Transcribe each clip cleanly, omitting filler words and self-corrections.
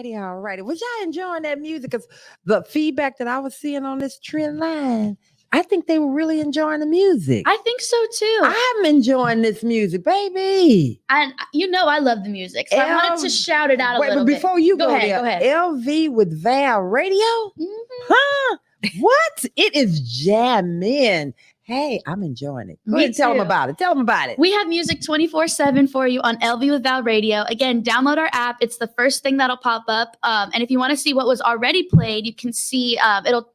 righty. Was y'all enjoying that music? Because the feedback that I was seeing on this trend line, I think they were really enjoying the music. I think so too. I'm enjoying this music, baby. And I love the music. So I wanted to shout it out a little bit. Before you go ahead. LV with Val Radio? Mm-hmm. Huh? What? It is jamming. Hey, I'm enjoying it. Go ahead, tell them about it. We have music 24/7 for you on LV with Val Radio. Again, download our app. It's the first thing that'll pop up. And if you want to see what was already played, you can see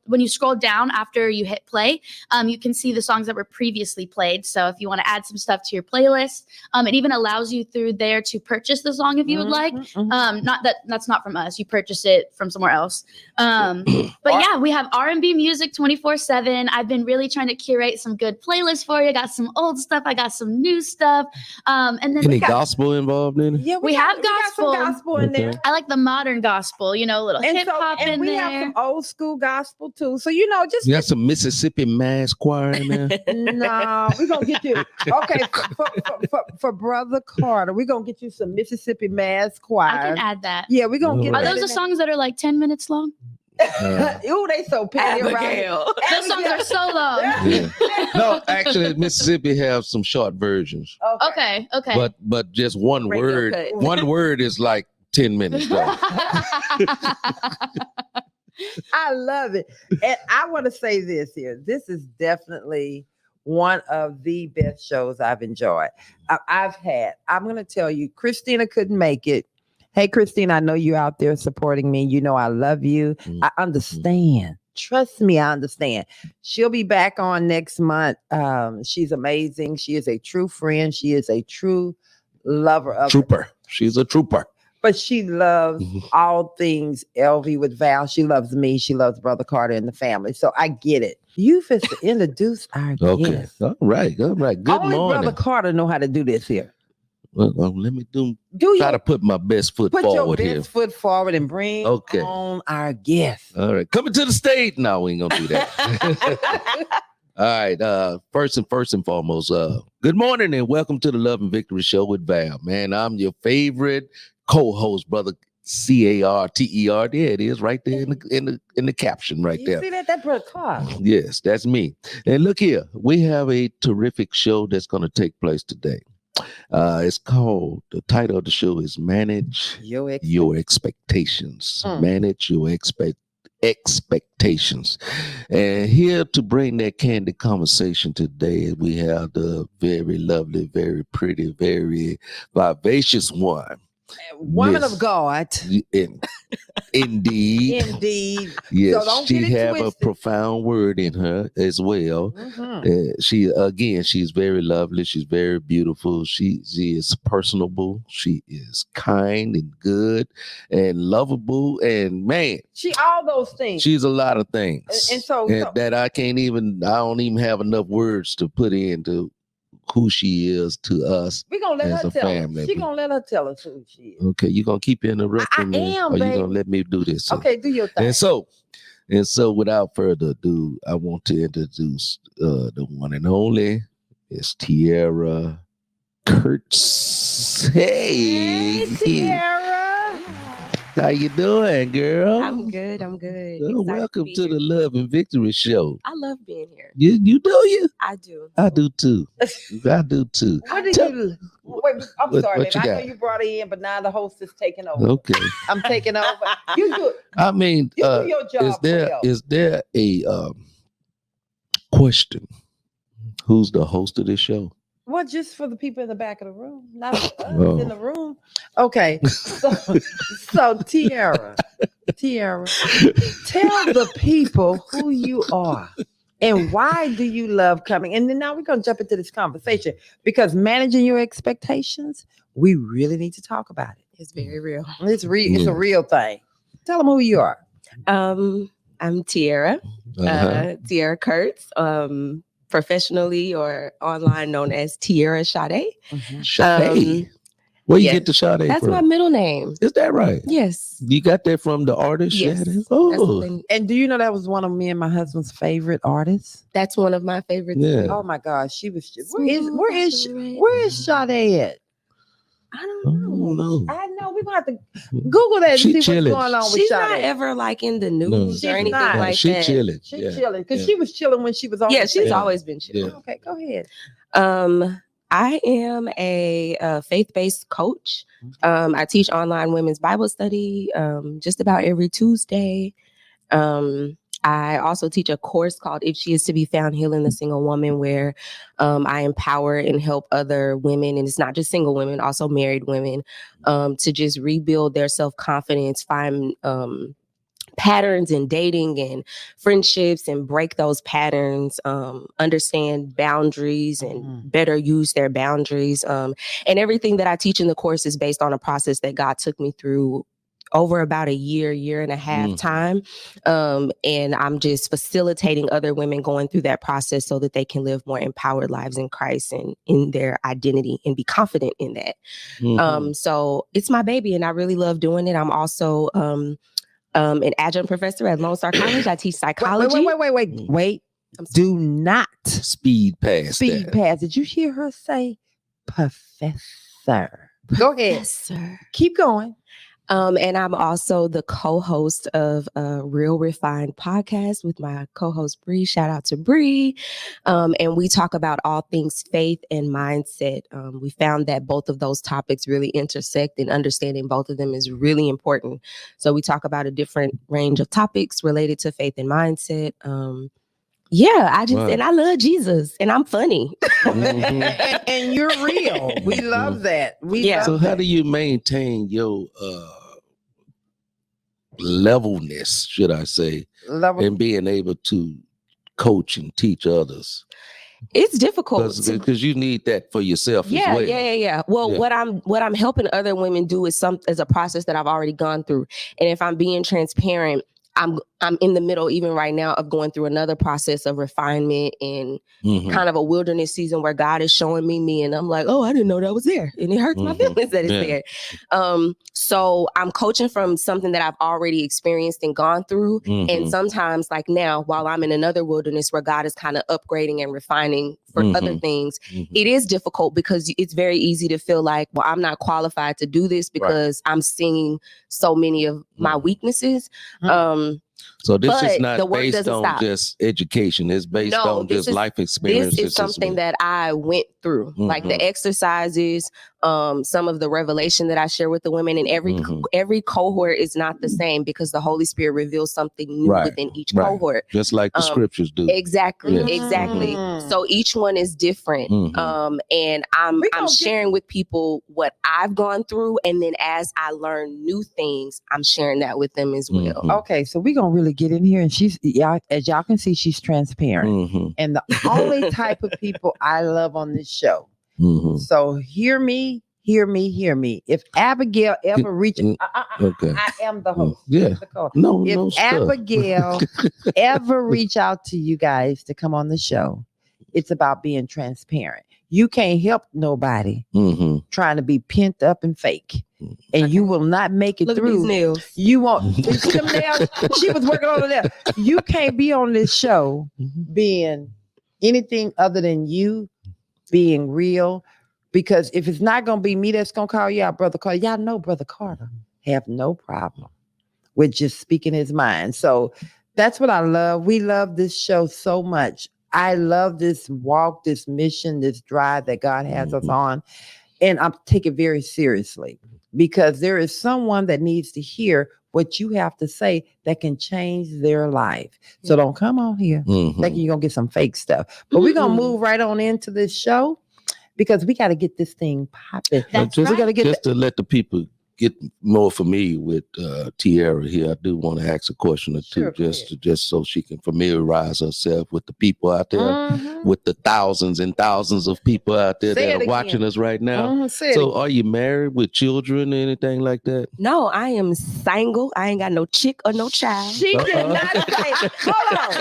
when you scroll down after you hit play, you can see the songs that were previously played. So if you want to add some stuff to your playlist, it even allows you through there to purchase the song if you would like. That's not from us. You purchase it from somewhere else. But yeah, we have R&B music 24/7. I've been really trying to curate some good playlists for you. I got some old stuff. I got some new stuff. And then any gospel involved in it? Yeah, we have gospel. Got some gospel in there. I like the modern gospel, a little hip hop in there. And we have some old school gospel too. So, just. You got some Mississippi Mass Choir in there? No, we're going to get you. Okay, for Brother Carter, we're going to get you some Mississippi Mass Choir. I can add that. Yeah, we're going to get Are those the songs that are like 10 minutes long? Ooh, they so petty. Those songs are so long. Yeah. No, actually, Mississippi have some short versions. Okay. But just one word. Cut. One word is like 10 minutes long. I love it. And I want to say this here. This is definitely one of the best shows I've enjoyed. I'm going to tell you, Christina couldn't make it. Hey, Christine, I know you're out there supporting me. You know I love you. I understand. Trust me, I understand. She'll be back on next month. She's amazing. She is a true friend. She is a true lover of Trooper. She's a trooper. But she loves all things LV with Val. She loves me. She loves Brother Carter and the family. So I get it. You first to introduce our guest. All right. Good Only morning. Brother Carter know how to do this here. Well, let me try to put my best foot forward here. Put your best foot forward and bring on our guest. All right. Coming to the stage. No, we ain't going to do that. All right. First and foremost, good morning and welcome to the Love and Victory Show with Val. Man, I'm your favorite co-host, Brother Carter. There it is right there in the caption right there. You see that? That Brother Carter. Yes, that's me. And look here. We have a terrific show that's going to take place today. It's called, the title of the show is Manage Your Expectations. Manage your expectations. And here to bring that candid conversation today, we have the very lovely, very pretty, very vivacious woman of God. Indeed. Yes, so she have a profound word in her as well. She's very lovely. She's very beautiful. She is personable. She is kind and good and lovable. And man, she all those things. She's a lot of things. And so that I don't even have enough words to put into who she is to us. We're going to let her tell family. us. She's going to let her tell us who she is. Okay, you going to keep interrupting me? Or you going to let me do this? Okay, do your thing. And so without further ado, I want to introduce the one and only. It's Tierra Kirts. Hey, Tierra. How you doing, girl? I'm good. Oh, welcome to the Love and Victory Show. I love being here. You do you? I do. I do too. What did you? Wait, I'm sorry, baby. I know you brought it in, but now the host is taking over. Okay. I'm taking over. You do it. I mean, you do your job. Is there a question? Who's the host of this show? Well, just for the people in the back of the room, not for us in the room. Okay, so Tierra, tell the people who you are and why do you love coming. And then now we're going to jump into this conversation because managing your expectations, we really need to talk about it. It's very real. It's a real thing. Tell them who you are. I'm Tierra, Tierra Kirts. Professionally or online known as Tierra Sade. Sade. Where you get the Sade That's from? my middle name. Is that right? Yes. You got that from the artist? Yes. Sade? Oh. And do you know that was one of me and my husband's favorite artists? That's one of my favorites. Yeah. Oh my gosh, she was. Where is Sade at? I don't know. I know, we're gonna have to Google that and She see chilling. what's going on with She's not Sade. ever like in the news No. or anything She's not. like She that. chilling. She's Yeah. chilling because Yeah. she was chilling when she was on. Yeah, the she's stage. always been chilling. Yeah. Okay, go ahead. I am a faith-based coach. I teach online women's Bible study just about every Tuesday. I also teach a course called If She Is to Be Found Healing the Single Woman, where I empower and help other women, and it's not just single women, also married women, to just rebuild their self-confidence, find patterns in dating and friendships and break those patterns, understand boundaries and better use their boundaries. And everything that I teach in the course is based on a process that God took me through over about a year and a half time. And I'm just facilitating other women going through that process so that they can live more empowered lives in Christ and in their identity and be confident in that. So it's my baby and I really love doing it. I'm also an adjunct professor at Lone Star College. I teach psychology. Wait. Do not Speed past speed that. past. Did you hear her say professor? Go ahead. Professor. Keep going. And I'm also the co-host of a Real Refined podcast with my co-host Bree. Shout out to Bree. And we talk about all things faith and mindset. We found that both of those topics really intersect, and understanding both of them is really important. So we talk about a different range of topics related to faith and mindset. And I love Jesus, and I'm funny. and you're real. We love that. So how do you maintain your levelness, should I say, and being able to coach and teach others? It's difficult because you need that for yourself as well. Yeah. Well, what I'm helping other women do is a process that I've already gone through, and if I'm being transparent, I'm in the middle, even right now, of going through another process of refinement and kind of a wilderness season where God is showing me, and I'm like, oh, I didn't know that was there, and it hurts my feelings that it's there. So I'm coaching from something that I've already experienced and gone through, and sometimes, like now, while I'm in another wilderness where God is kind of upgrading and refining for other things, it is difficult because it's very easy to feel like, well, I'm not qualified to do this because I'm seeing so many of my weaknesses. So this is not based on just education. It's based on just life experiences. This is something that I went through, like the exercises, some of the revelation that I share with the women, and every cohort is not the same because the Holy Spirit reveals something new within each cohort. Just like the scriptures do. Exactly. So each one is different. And I'm sharing with people what I've gone through, and then as I learn new things, I'm sharing that with them as well. Okay, so we're gonna really get in here, and as y'all can see, she's transparent, and the only type of people I love on this show. So hear me. If Abigail ever reaches, I am the host. If Abigail ever reach out to you guys to come on the show, it's about being transparent. You can't help nobody trying to be pent up and fake. And you will not make it through. These nails. You won't. See them nails? She was working on them. You can't be on this show being anything other than you being real. Because if it's not going to be me that's going to call you out, Brother Carter, y'all know Brother Carter have no problem with just speaking his mind. So that's what I love. We love this show so much. I love this walk, this mission, this drive that God has us on. And I take it very seriously because there is someone that needs to hear what you have to say that can change their life. So don't come on here thinking you're going to get some fake stuff. But we're going to move right on into this show because we got to get this thing popping. To let the people get more familiar with Tierra here, I do want to ask a question or two, just so she can familiarize herself with the people out there, with the thousands and thousands of people out there that are watching us right now. So are you married with children or anything like that? No, I am single. I ain't got no chick or no child. She did not say, hold on.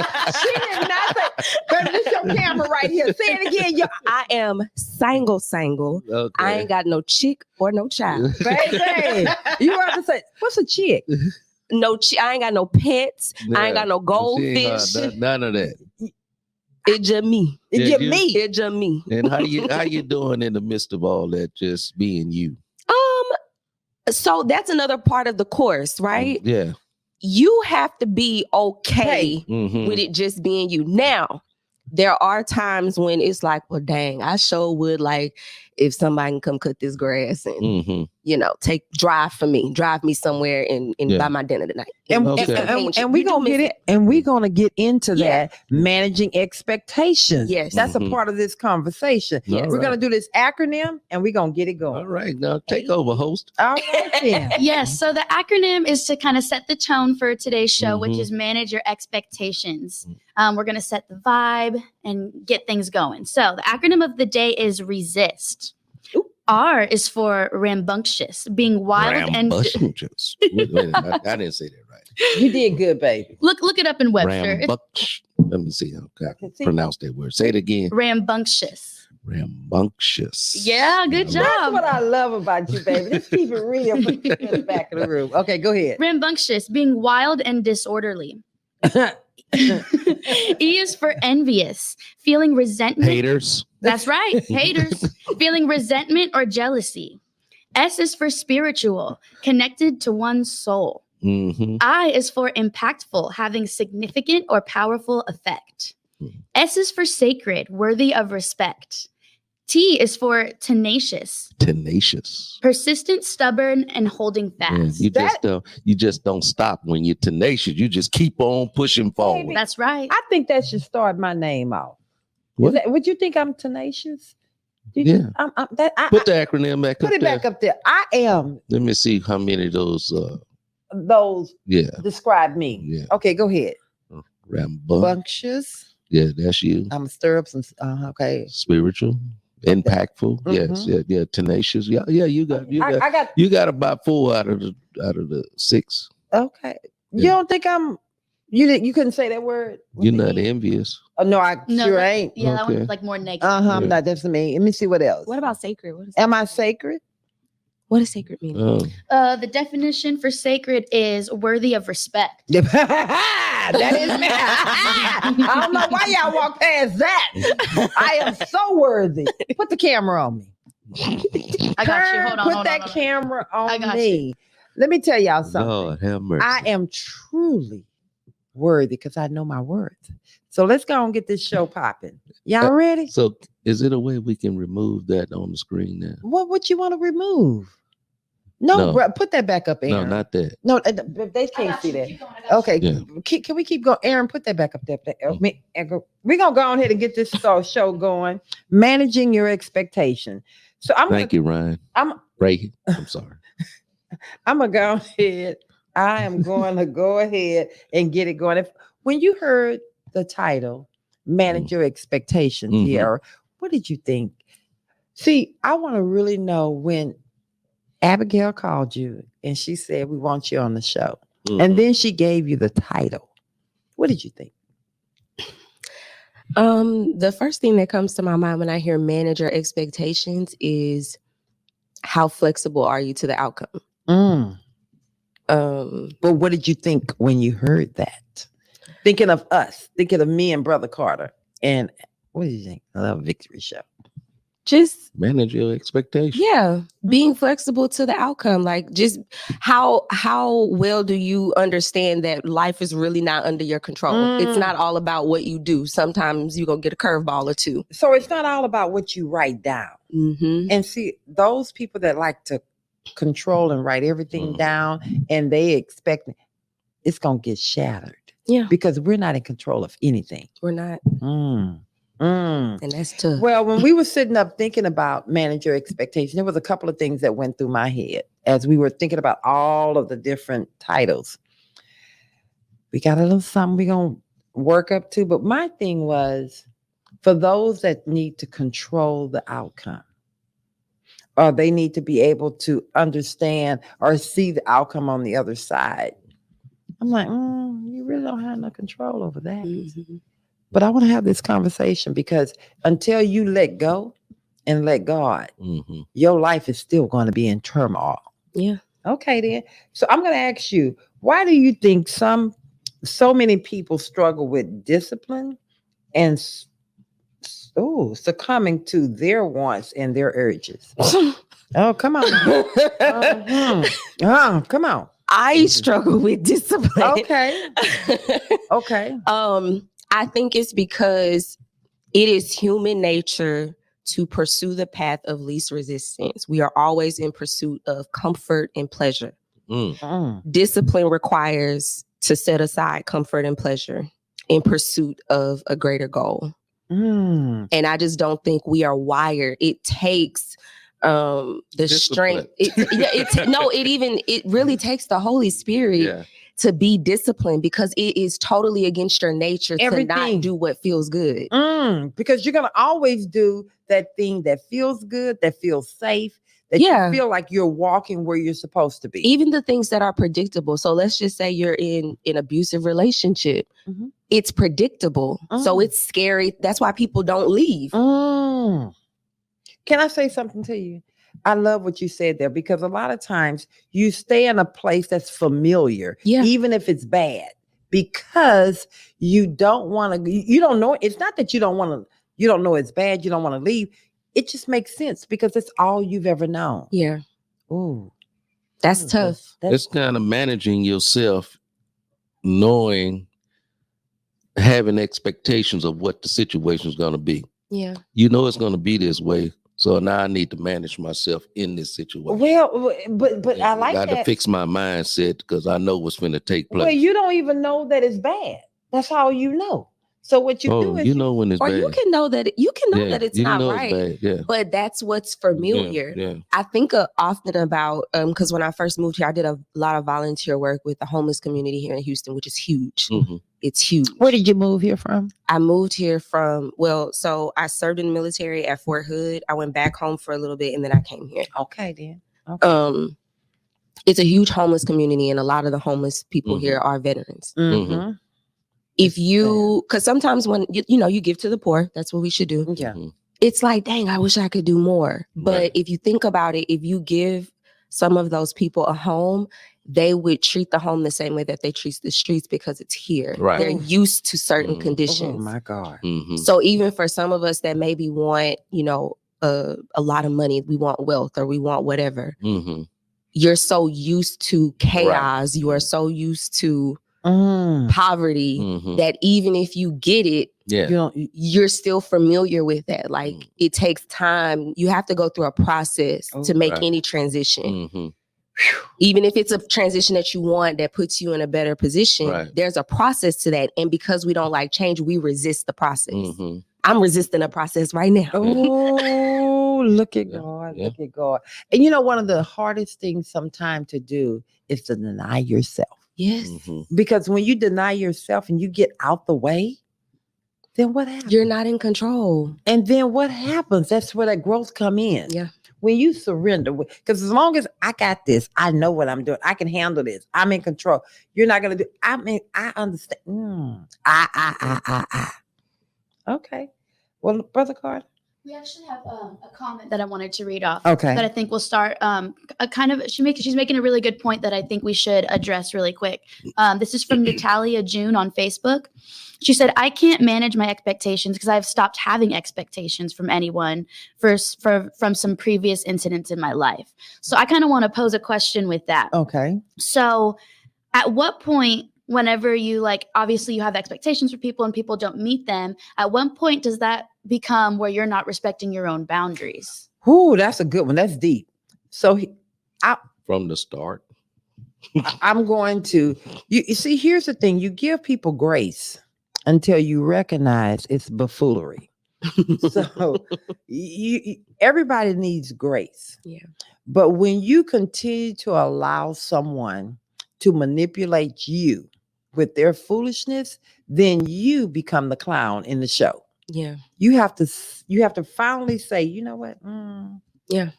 She did not say, baby, this your camera right here. Say it again. I am single. Okay. I ain't got no chick or no child. Baby, you have to say, what's a chick? No, I ain't got no pets. Yeah. I ain't got no goldfish. None of that. It's just me. It's just me. And how you doing in the midst of all that, just being you? So that's another part of the course, right? Yeah. You have to be okay Mhm. with it just being you. Now, there are times when it's like, well, dang, I sure would like if somebody can come cut this grass and, Mhm. drive me somewhere and Yeah. buy my dinner tonight. And, Okay. and we're gonna get it, and we're gonna get into Yeah. that managing expectations. Yes. That's Mhm. a part of this conversation. All We're right. gonna do this acronym and we're gonna get it going. All right. Now take over, host. All right then. Yes, so the acronym is to kind of set the tone for today's show, which Mhm. is manage your expectations. We're going to set the vibe and get things going. So the acronym of the day is RESIST. R is for rambunctious, being wild Rambunctious. Wait, I didn't say that right. You did good, baby. look it up in Webster. It's Rambunctious. Let me see how I can pronounce that word. Say it again. rambunctious. Rambunctious. Yeah, good That's job. what I love about you, baby. Just keep it real. Put you in the back of the room. Okay, go ahead. Rambunctious, being wild and disorderly. E is for envious, feeling resentment. Haters. That's right, haters. Feeling resentment or jealousy. S is for spiritual, connected to one's soul. Mm-hmm. I is for impactful, having significant or powerful effect. S is for sacred, worthy of respect. T is for tenacious, Tenacious. persistent, stubborn, and holding Yeah, fast. you just don't stop when you're tenacious. You just keep on pushing forward. Baby. That's right. I think that should start my name off. What? Would you think I'm tenacious? Yeah. Put the I- acronym back put up it there. back up there. I am Let me see how many of those. those Yeah. describe me. Yeah. Okay, go ahead. Rambun. Bunctious. Yeah, that's you. I'm gonna stir up some. Okay. Spiritual, impactful. Mhm. Yes. Yeah. Tenacious. Yeah. You got. You got about 4 out of the 6. Okay. You Yeah. don't think I'm? You couldn't say that word. You're not envious. Oh no, I No, sure that- ain't. Yeah, that Okay. one's like more negative. I'm Yeah. not. That's me. Let me see what else. What about sacred? Am I sacred? What does sacred mean? The definition for sacred is worthy of respect. That is me. I don't know why y'all walk past that. I am so worthy. Put the camera on me. I got you. Hold on. Put hold that on. camera I on got me. Let me tell y'all something. Lord have mercy. I am truly worthy because I know my worth. So let's go and get this show popping. Y'all ready? So, is it a way we can remove that on the screen now? What you want to remove? No, No. bro, put that back up, Aaron. No, not that. No, they can't see that. Okay, Yeah. can we keep going? Aaron, put that back up there. We're gonna go on ahead and get this show going. Managing your expectation. So Thank you, Ryan. I'm sorry. I'm gonna go ahead. I am going to go ahead and get it going. When you heard the title, Manage Your Expectations, Mhm. Tierra, what did you think? See, I want to really know when Abigail called you and she said, we want you on the show. And then she gave you the title. What did you think? The first thing that comes to my mind when I hear manager expectations is how flexible are you to the outcome? But what did you think when you heard that? Thinking of us, thinking of me and Brother Carter. And what did you think? I love Victory Show. Just Manage your expectations. yeah, being flexible to the outcome. Like just how well do you understand that life is really not under your control? It's not all about what you do. Sometimes you're gonna get a curveball or two. So it's not all about what you write down. Mm-hmm. And see, those people that like to control and write everything down and they expect it's going to get shattered. Yeah. Because we're not in control of anything. We're not. And that's tough. Well, when we were sitting up thinking about manager expectation, there was a couple of things that went through my head as we were thinking about all of the different titles. We got a little something we're going to work up to. But my thing was for those that need to control the outcome, or they need to be able to understand or see the outcome on the other side. I'm like, you really don't have no control over that. Mm-hmm. But I want to have this conversation because until you let go and let God, your life is still going to be in turmoil. Yeah. Okay, then. So I'm going to ask you, why do you think so many people struggle with discipline and succumbing to their wants and their urges? Oh, come on. Come on. I struggle with discipline. Okay. Okay. I think it's because it is human nature to pursue the path of least resistance. We are always in pursuit of comfort and pleasure. Discipline requires to set aside comfort and pleasure in pursuit of a greater goal. And I just don't think we are wired. It takes the Discipline. strength. It really takes the Holy Spirit to be disciplined, because it is totally against your nature to not do what feels good. Because you're going to always do that thing that feels good, that feels safe, that you feel like you're walking where you're supposed to be. Even the things that are predictable. So let's just say you're in an abusive relationship. It's predictable. So it's scary. That's why people don't leave. Can I say something to you? I love what you said there, because a lot of times you stay in a place that's familiar, even if it's bad, because you don't want to, you don't know. It's not that you don't want to, you don't know it's bad, you don't want to leave. It just makes sense because it's all you've ever known. Yeah. Ooh. That's tough. It's kind of managing yourself, knowing, having expectations of what the situation is going to be. Yeah. You know it's going to be this way. So now I need to manage myself in this situation. Well, but I like that. I got to that. fix my mindset because I know what's going to take place. Well, you don't even know that it's bad. That's all you know. So what you do is you know when it's or bad. you can know that that it's not right. It's bad, but that's what's familiar. Yeah. I think often about because when I first moved here, I did a lot of volunteer work with the homeless community here in Houston, which is huge. It's huge. Where did you move here from? I moved here from, so I served in the military at Fort Hood. I went back home for a little bit and then I came here. Okay, then. Okay. It's a huge homeless community, and a lot of the homeless people here are veterans. If you, because sometimes when you give to the poor, that's what we should do. Yeah. It's like, dang, I wish I could do more. But if you think about it, if you give some of those people a home, they would treat the home the same way that they treat the streets because it's here. Right. They're used to certain conditions. Oh my God. So even for some of us that maybe want, a lot of money, we want wealth or we want whatever. You're so used to chaos. You are so used to poverty that even if you get it, you're still familiar with that. Like it takes time. You have to go through a process to make any transition. Even if it's a transition that you want that puts you in a better position, there's a process to that. And because we don't like change, we resist the process. I'm resisting the process right now. Oh, look at God. Look at God. And one of the hardest things sometimes to do is to deny yourself. Yes. Because when you deny yourself and you get out the way, then what happens? You're not in control. And then what happens? That's where that growth come in. Yeah. When you surrender, because as long as I got this, I know what I'm doing. I can handle this. I'm in control. You're not going to do. I mean, I understand. Okay. Well, Brother Carter. We actually have a comment that I wanted to read off. Okay. That I think will start she's making a really good point that I think we should address really quick. This is from Natalia June on Facebook. She said, "I can't manage my expectations because I've stopped having expectations from anyone from some previous incidents in my life." So I kind of want to pose a question with that. Okay. So at what point, whenever you obviously you have expectations for people and people don't meet them, at one point does that become where you're not respecting your own boundaries? Ooh, that's a good one. That's deep. So from the start, I'm going to, you see, here's the thing. You give people grace until you recognize it's buffoonery. So everybody needs grace. Yeah. But when you continue to allow someone to manipulate you with their foolishness, then you become the clown in the show. Yeah. You have to finally say, you know what? Yeah.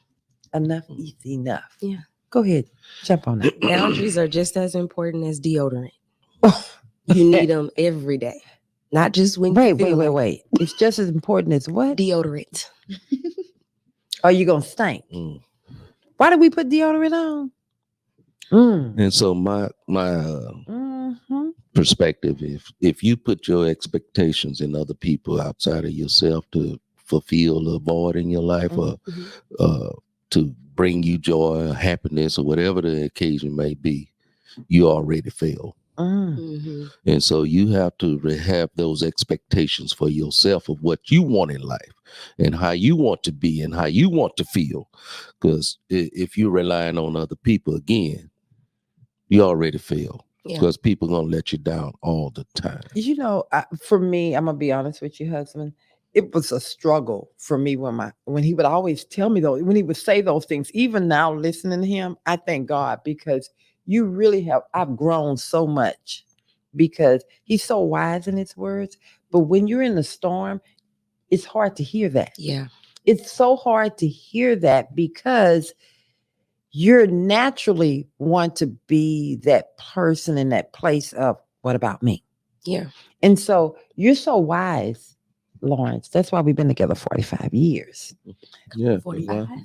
Enough is enough. Yeah. Go ahead. Jump on that. Boundaries are just as important as deodorant. You need them every day. Not just when Wait. It's just as important as what? Deodorant. Are you going to stink? Why did we put deodorant on? And so my perspective, if you put your expectations in other people outside of yourself to fulfill a void in your life or to bring you joy or happiness or whatever the occasion may be, you already failed. And so you have to have those expectations for yourself of what you want in life and how you want to be and how you want to feel. Because if you're relying on other people, again, you already failed. Because people going to let you down all the time. You know, for me, I'm going to be honest with you, husband. It was a struggle for me when he would always tell me those, when he would say those things. Even now listening to him, I thank God, because you really I've grown so much, because he's so wise in his words. But when you're in the storm, it's hard to hear that. Yeah. It's so hard to hear that, because you're naturally want to be that person in that place of, what about me? Yeah. And so you're so wise, Lawrence. That's why we've been together 45 years. Yeah.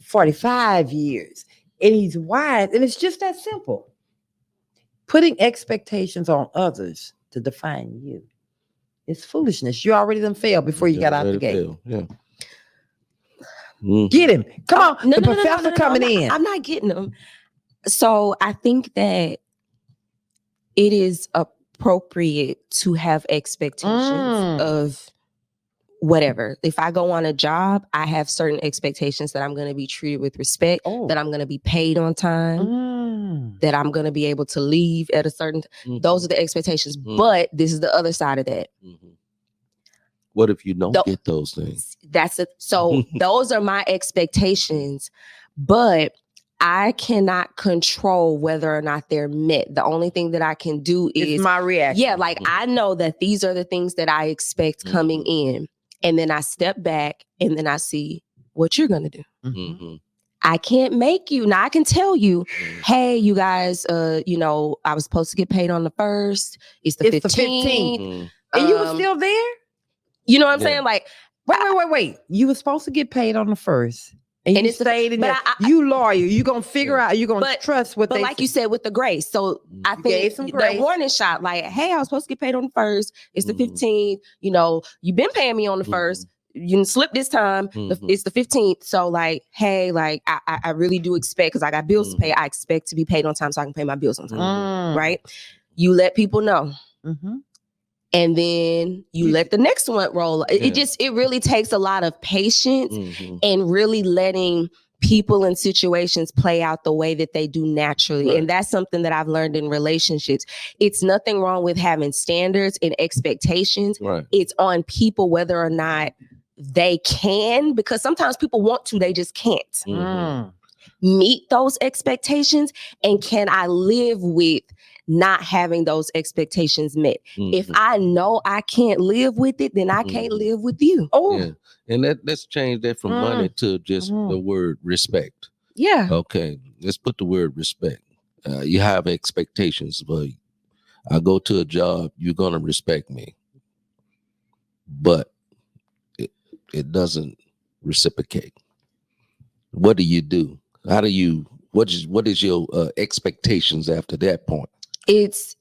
45 years. And he's wise. And it's just that simple. Putting expectations on others to define you. It's foolishness. You already done failed before you got out the gate. Yeah. Get him. Come on. No, the professor coming in. I'm not getting him. So I think that it is appropriate to have expectations of whatever. If I go on a job, I have certain expectations that I'm going to be treated with respect, that I'm going to be paid on time, that I'm going to be able to leave at a certain those are the expectations. But this is the other side of that. What if you don't get those things? So those are my expectations, but I cannot control whether or not they're met. The only thing that I can do is my reaction. Yeah, like I know that these are the things that I expect coming in. And then I step back and then I see what you're going to do. I can't make you. Now I can tell you, hey, you guys, I was supposed to get paid on the 1st. It's the 15th. And you were still there? You know what I'm saying? Like, wait. You were supposed to get paid on the 1st. And you stayed in there. You lawyer, you going to figure out, you going to trust what they say. But like you said, with the grace. So I think the warning shot, like, hey, I was supposed to get paid on the 1st. It's the 15th. You've been paying me on the 1st. You didn't slip this time. It's the 15th. So like, hey, like I really do expect, because I got bills to pay. I expect to be paid on time so I can pay my bills on time. Right? You let people know. And then you let the next one roll. It really takes a lot of patience and really letting people and situations play out the way that they do naturally. And that's something that I've learned in relationships. It's nothing wrong with having standards and expectations. It's on people whether or not they can, because sometimes people want to, they just can't meet those expectations. And can I live with not having those expectations met? If I know I can't live with it, then I can't live with you. And let's change that from money to just the word respect. Okay, let's put the word respect. You have expectations, but I go to a job, you're gonna respect me, but it doesn't reciprocate. What do you do? How do you? What is your expectations after that point? It's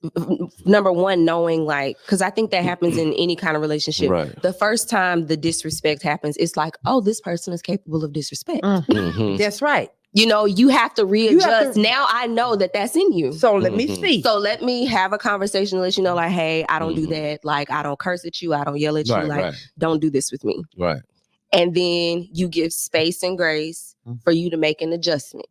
number one, knowing, like, because I think that happens in any kind of relationship. The first time the disrespect happens, it's like, oh, this person is capable of disrespect. That's right. You have to readjust. Now I know that that's in you. So let me see. So let me have a conversation to let you know, like, hey, I don't do that. Like, I don't curse at you. I don't yell at you. Like, don't do this with me. And then you give space and grace for you to make an adjustment.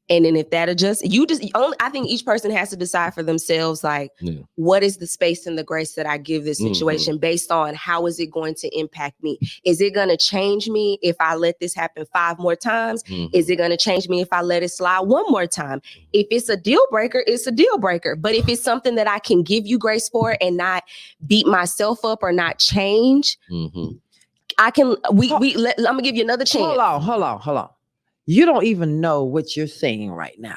And then if that adjusts, I think each person has to decide for themselves, like, what is the space and the grace that I give this situation based on how is it going to impact me? Is it going to change me if I let this happen 5 more times? Is it going to change me if I let it slide 1 more time? If it's a deal breaker, it's a deal breaker. But if it's something that I can give you grace for and not beat myself up or not change, I can, I'm gonna give you another chance. Hold on. You don't even know what you're saying right now.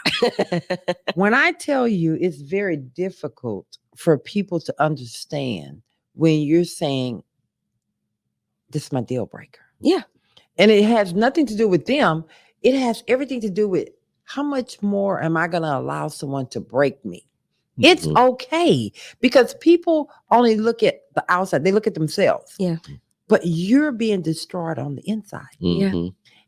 When I tell you, it's very difficult for people to understand when you're saying, this is my deal breaker. And it has nothing to do with them. It has everything to do with how much more am I going to allow someone to break me? It's okay, because people only look at the outside. They look at themselves. But you're being destroyed on the inside.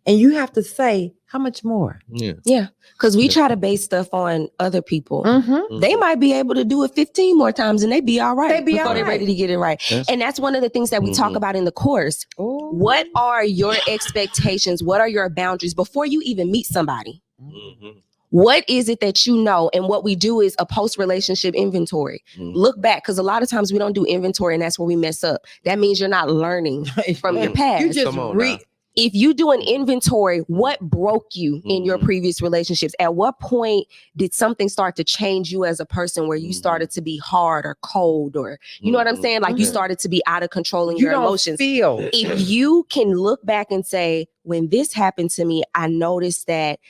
And you have to say, how much more? Yeah. Because we try to base stuff on other people. Mm-hmm. They might be able to do it 15 more times and they be all right They be before all they're right. ready to get it right. And that's one of the things that we talk about in the course. Ooh. What are your expectations? What are your boundaries before you even meet somebody? Mm-hmm. What is it that you know? And what we do is a post-relationship inventory. Mhm. Look back, because a lot of times we don't do inventory and that's where we mess up. That means you're not learning from your past. You just Come on now. If you do an inventory, what broke you in your previous relationships? At what point did something start to change you as a person where you started to be hard or cold, or you know what I'm saying? Like you started to be out of control in your emotions. Feel. If you can look back and say, when this happened to me, I noticed that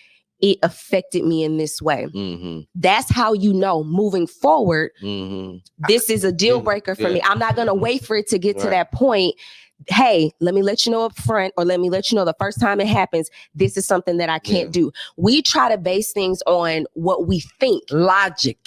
it affected me in this way. Mm-hmm. That's how you know moving forward, Mm-hmm. this is a deal breaker for me. I'm not going to wait for it to get to that point. Hey, let me let you know up front, or let me let you know the first time it happens, this is something that I can't do. We try to base things on what we think. Logic.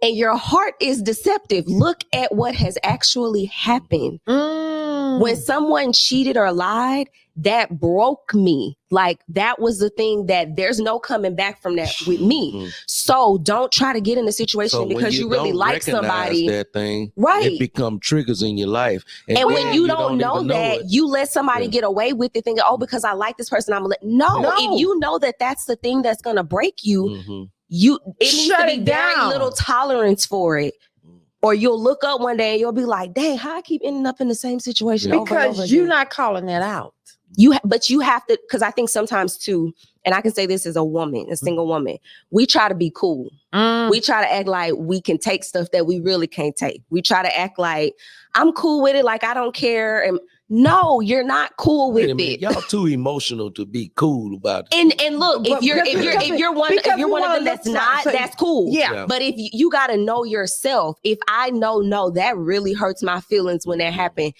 And your heart is deceptive. Look at what has actually happened. When someone cheated or lied, that broke me. Like that was the thing that there's no coming back from that with me. So don't try to get in a situation because you really like somebody. That thing, right? It become triggers in your life. And when you don't know that, you let somebody get away with it, thinking, "Oh, because I like this person, I'm gonna let." No, if you know that that's the thing that's gonna break you, it needs to be very little tolerance for it. Or you'll look up one day and you'll be like, "Dang, how I keep ending up in the same situation over and over because you're again?" not calling that out. But you have to, because I think sometimes too, and I can say this as a woman, a single woman, we try to be cool. We try to act like we can take stuff that we really can't take. We try to act like I'm cool with it, like I don't care. And no, you're not cool with it. Y'all too emotional to be cool about it. And look, if you're one of them that's not, that's cool. Yeah. But if you got to know yourself, if I know, that really hurts my feelings when that happened.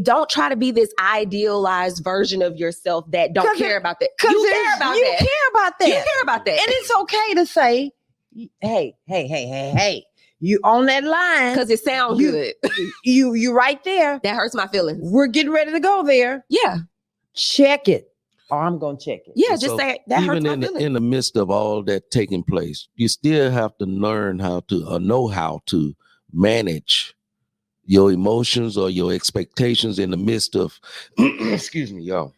Don't try to be this idealized version of yourself that don't care about that. You care about that. You care about that. You care about that. And it's okay to say, hey, you on that line. Because it sounds good. You right there. That hurts my feelings. We're getting ready to go there. Yeah. Check it. Or I'm going to check it. Yeah, just say that hurts my feelings. In the midst of all that taking place, you still have to learn how to, or know how to manage your emotions or your expectations in the midst of, excuse me, y'all,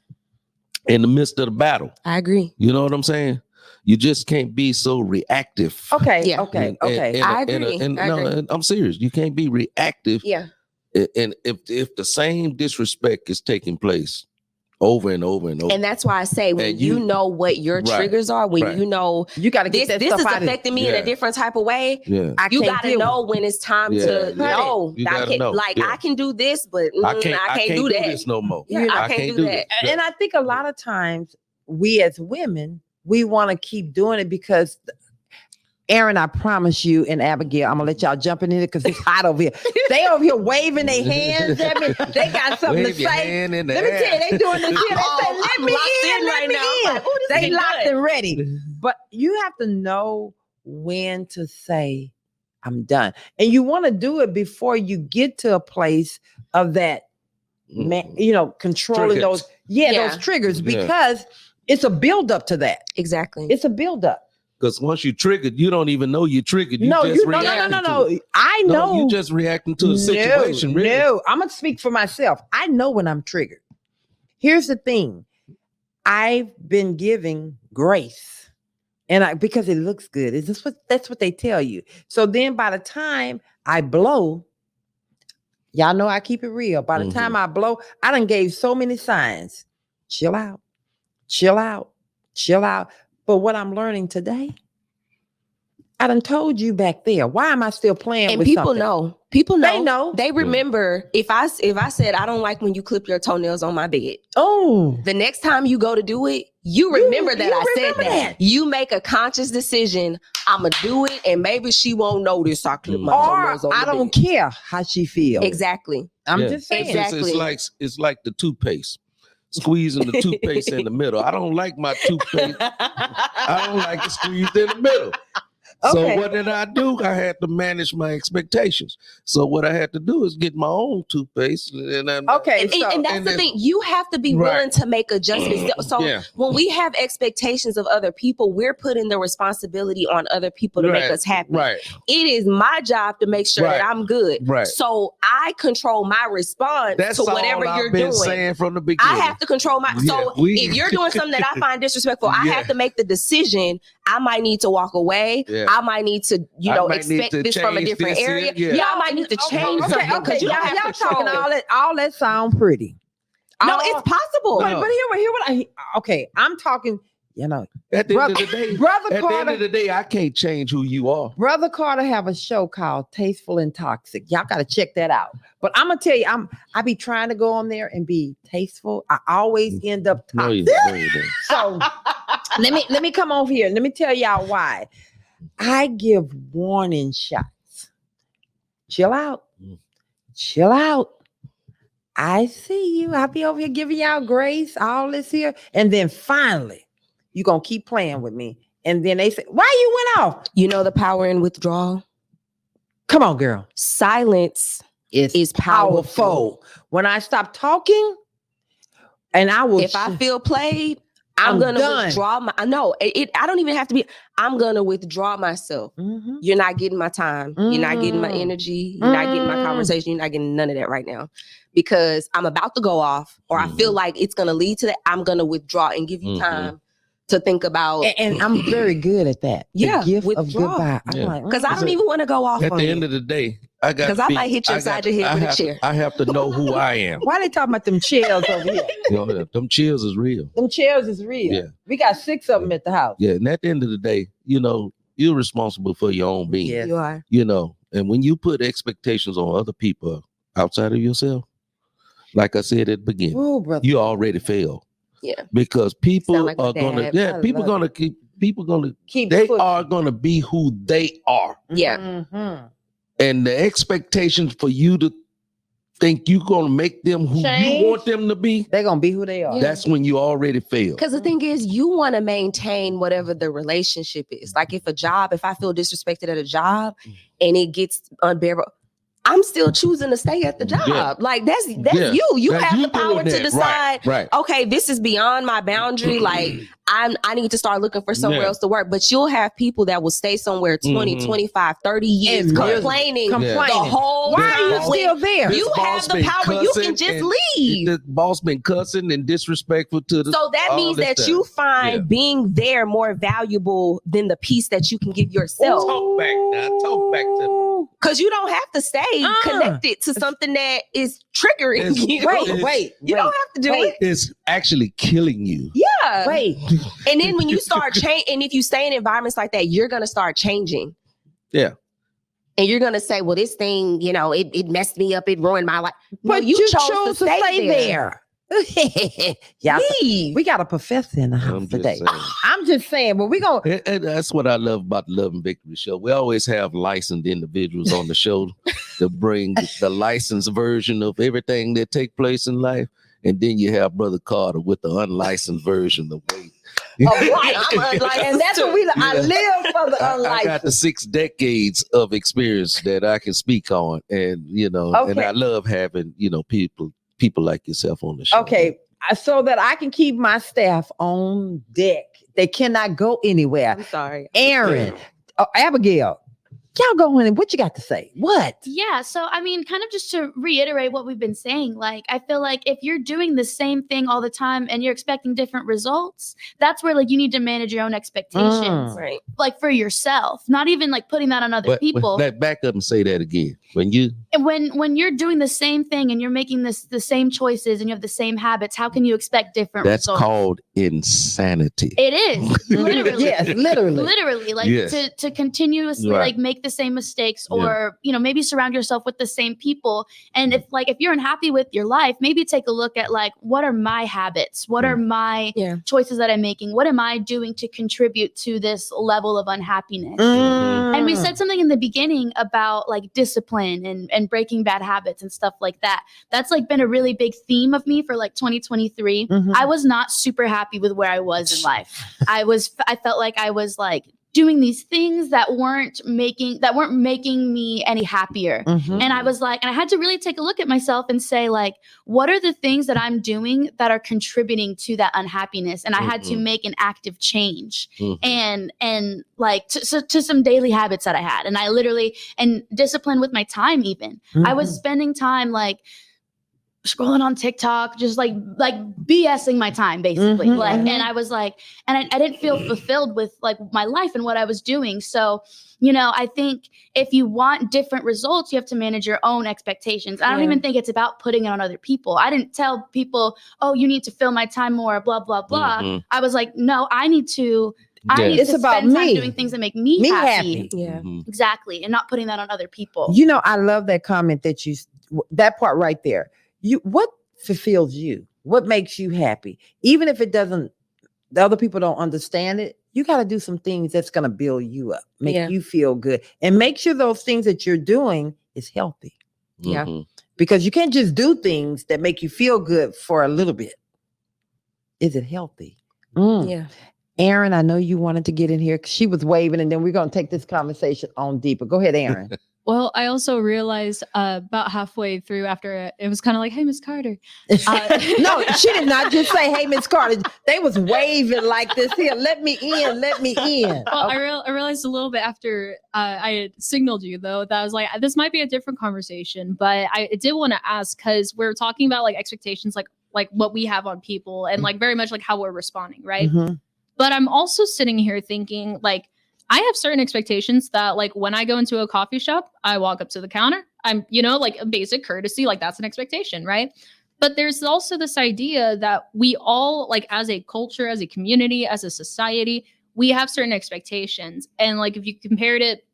in the midst of the battle. I agree. You know what I'm saying? You just can't be so reactive. Okay. Yeah. Okay. I agree. No, I'm serious. You can't be reactive. Yeah. And if the same disrespect is taking place over and over and over. And that's why I say, when you know what your triggers are, when you know you got to get this is affecting me in a different type of way, you got to know when it's time to know. I can do this, but I can't do that. Do this no more. I can't do that. And I think a lot of times we as women, we want to keep doing it because Aaron, I promise you, and Abigail, I'm gonna let y'all jump in it because it's hot over here. They over here waving their hands at me. They got something to say. Let me tell you, they doing this here. They say, "Let me in, let me in." They locked and ready. But you have to know when to say, "I'm done," and you want to do it before you get to a place of that, controlling those triggers, because it's a build up to that. Exactly, it's a build up. Because once you triggered, you don't even know you triggered. No. I know. You just reacting to a situation. Really. No, I'm going to speak for myself. I know when I'm triggered. Here's the thing. I've been giving grace. And because it looks good. That's what they tell you. So then by the time I blow, y'all know I keep it real. By the time I blow, I done gave so many signs. Chill out. Chill out. Chill out. But what I'm learning today, I done told you back there. Why am I still playing and with people something? know. People know. They know. They remember. If I said, "I don't like when you clip your toenails on my bed." Oh. The next time you go to do it, you remember that I said that. You make a conscious decision. I'm going to do it, and maybe she won't notice I clip my toenails on the bed. I don't care how she feels. Exactly. I'm just saying. Exactly. It's like the toothpaste. Squeezing the toothpaste in the middle. I don't like my toothpaste. I don't like it squeezed in the middle. So Okay. what did I do? I had to manage my expectations. So what I had to do is get my own toothpaste. And Okay, And, so and that's and the then- thing. You have to be Right. willing to make adjustments. So Yeah. when we have expectations of other people, we're putting the responsibility on other people to make Right, us happy. Right. It is my job to make sure Right. that I'm good. Right. So I control my response That's to whatever all you're I've been doing. saying from the beginning. I have to control my. So if you're doing something that I find disrespectful, I Yeah. have to make the decision. I might need to walk away. Yeah. I might need to, I might need expect to this from a change different this here. area. Yeah. I might need to change something because you don't have y'all control. talking all that sound pretty. No, it's possible. But hear what I okay. I'm talking. At the Brother, end of the day, Brother at the end of Carter, the day, I can't change who you are. Brother Carter have a show called Tasteful and Toxic. Y'all got to check that out. But I'm gonna tell you, I be trying to go on there and be tasteful. I always end up No, toxic. you don't. So let me come over here. Let me tell y'all why. I give warning shots. Chill out. Chill out. I see you. I'll be over here giving y'all grace, all this here. And then finally, you're going to keep playing with me. And then they say, why you went off? You know the power in withdrawal? Come on, girl. Silence is powerful. When I stop talking, and I will. If I feel played, I'm I'm gonna done. withdraw my. I know it. I don't even have to be. I'm gonna withdraw myself. Mhm. You're not getting my time. You're not getting my Mm. energy. You're not getting my conversation. You're not getting none of that right now, because I'm about to go off, or I feel like it's gonna lead to that. I'm gonna withdraw and give you time to think about. And I'm very good at that. Yeah, The gift of withdraw. goodbye. I'm Yeah. like, Because I don't even want to go off At on the you. end of the day, I got 'Cause I might hit you upside your head with a chair. I have to know who I am. Why they talking about them chairs over here? You know, them chills is real. Them chairs is real. Yeah. We got 6 of them at the house. Yeah, and at the end of the day, you're responsible for your own being. Yes. You are. And when you put expectations on other people outside of yourself, like I said at the beginning, Oh, brother. you already failed. Yeah. Because people Sound like my are gonna, dad. I people love gonna keep, Keep they pushing. are gonna be who they are, Yeah. Mhm. and the expectations for you to think you're gonna make them who Change. you want them to be, They're gonna be who they are. Yeah. that's when you already failed. Because the thing is, you want to maintain whatever the relationship is. Like if I feel disrespected at a job and it gets unbearable, I'm still choosing to stay at the job. Yeah. Like that's Yeah. you. You That's have you the power doing to that. decide, Right. okay, this is beyond my boundary. Like I need to start looking for somewhere Yeah. else to work. But you'll have people that will stay somewhere 20, 25, 30 years And miserable. complaining Yeah. the whole Why time. are you boss- still there? This You have boss the been power. You can cussing just and leave. The boss been cussing and disrespectful to the. So that all means this that stuff. you find Yeah. being there more valuable than the peace that you can give yourself. Talk back now. Talk back to me. Because you don't have to stay connected to something that is triggering It's- you. Wait. You don't have to do wait. it. It's actually killing you. Yeah. Wait. And then when you start change, and if you stay in environments like that, you're gonna start changing. Yeah. And you're gonna say, well, this thing, it messed me up, it ruined my life. No, But you chose to stay there. Yeah, Leave. we got a professor in the house I'm just today. saying. I'm just saying, but we gonna And that's what I love about the Love and Victory show. We always have licensed individuals on the show to bring the licensed version of everything that take place in life. And then you have Brother Carter with the unlicensed version of way. Right, I'm unlicensed and that's what we. I Yeah. live for the I unlicensed. got the 6 decades of experience that I can speak on, and and Okay. I love having people like yourself on the show. Okay, so that I can keep my staff on deck. They cannot go anywhere. I'm sorry. Aaron, Abigail, y'all go in. What you got to say? What? Yeah. So, I mean, kind of just to reiterate what we've been saying, like, I feel like if you're doing the same thing all the time and you're expecting different results, that's where, like, you need to manage your own expectations, Right. like, for yourself, not even like putting that on other people. Back up and say that again. When you're doing the same thing and you're making the same choices and you have the same habits, how can you expect different That's results? called insanity. It is. Literally. Yes, literally. Literally, like Yes. to continuously Right. like make the same mistakes, or maybe surround yourself with the same people. And if you're unhappy with your life, maybe take a look at like, what are my habits? What are my Yeah. choices that I'm making? What am I doing to contribute to this level of unhappiness? And we said something in the beginning about like discipline and breaking bad habits and stuff like that. That's like been a really big theme of me for like 2023. Mhm. I was not super happy with where I was in life. I felt like I was like doing these things that weren't making me any happier. Mhm. And I was like, and I had to really take a look at myself and say, like, what are the things that I'm doing that are contributing to that unhappiness? And I had to make an active change and like to some daily habits that I had. And I literally, and discipline with my time even. I was spending time like scrolling on TikTok, just like BSing my time basically. And I was like, and I didn't feel fulfilled with like my life and what I was doing. So, you know, I think if you want different results, you have to manage your own expectations. I don't even think it's about putting it on other people. I didn't tell people, oh, you need to fill my time more, blah, blah, blah. I was like, no, I need to It's about spend time me. doing things that make me happy. Yeah. Exactly. And not putting that on other people. You know, I love that comment that part right there. What fulfills you? What makes you happy? Even if the other people don't understand it, you got to do some things that's going to build you up, make you feel good, and make sure those things that you're doing is healthy. Yeah. Because you can't just do things that make you feel good for a little bit. Is it healthy? Yeah. Aaron, I know you wanted to get in here. She was waving, and then we're going to take this conversation on deeper. Go ahead, Aaron. Well, I also realized about halfway through after it was kind of like, hey, Miss Carter. No, she did not just say, hey, Miss Carter. They was waving like this here. Let me in. Let me in. Well, I realized a little bit after I had signaled you, though, that I was like, this might be a different conversation. But I did want to ask, because we're talking about like expectations, like what we have on people and like very much like how we're responding. Right. But I'm also sitting here thinking like, I have certain expectations that like when I go into a coffee shop, I walk up to the counter. I'm, you know, like a basic courtesy, like that's an expectation, right? But there's also this idea that we all like as a culture, as a community, as a society, we have certain expectations. And like if you compared it,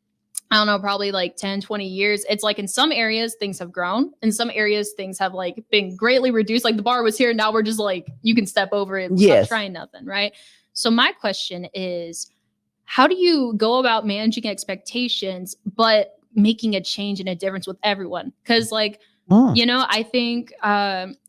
I don't know, probably like 10, 20 years, it's like in some areas things have grown. In some areas things have like been greatly reduced. Like the bar was here. Now we're just like, you can step over it. Stop trying nothing, right? So my question is, how do you go about managing expectations, but making a change and a difference with everyone? Because, like, you know, I think,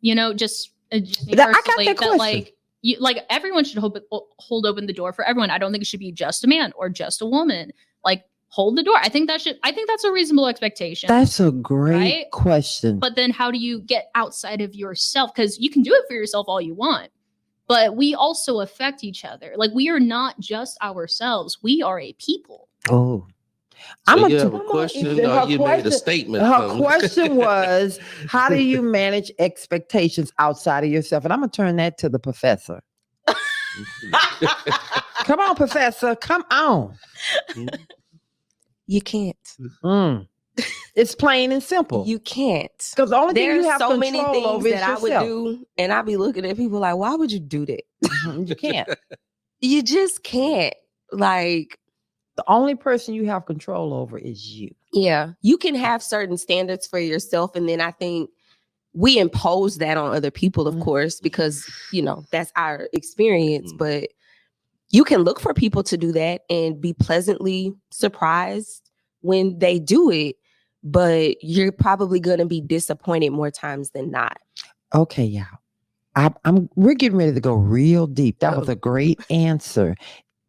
you know, just me personally, that like, everyone should hold open the door for everyone. I don't think it should be just a man or just a woman. Like, hold the door. I think that's a reasonable expectation. That's a great question. But then, how do you get outside of yourself? Because you can do it for yourself all you want. But we also affect each other. Like we are not just ourselves. We are a people. So you have a question or you made a statement? Her question was, how do you manage expectations outside of yourself? And I'm going to turn that to the professor. Come on, professor. Come on. You can't. It's plain and simple. You can't. Because the only thing you have so many control over things is that yourself. I would do, and I'd be looking at people like, why would you do that? You can't. You just can't. Like, the only person you have control over is you. Yeah. You can have certain standards for yourself. And then I think we impose that on other people, of course, because, you know, that's our experience. But you can look for people to do that and be pleasantly surprised when they do it. But you're probably going to be disappointed more times than not. Okay, y'all. We're getting ready to go real deep. That was a great answer.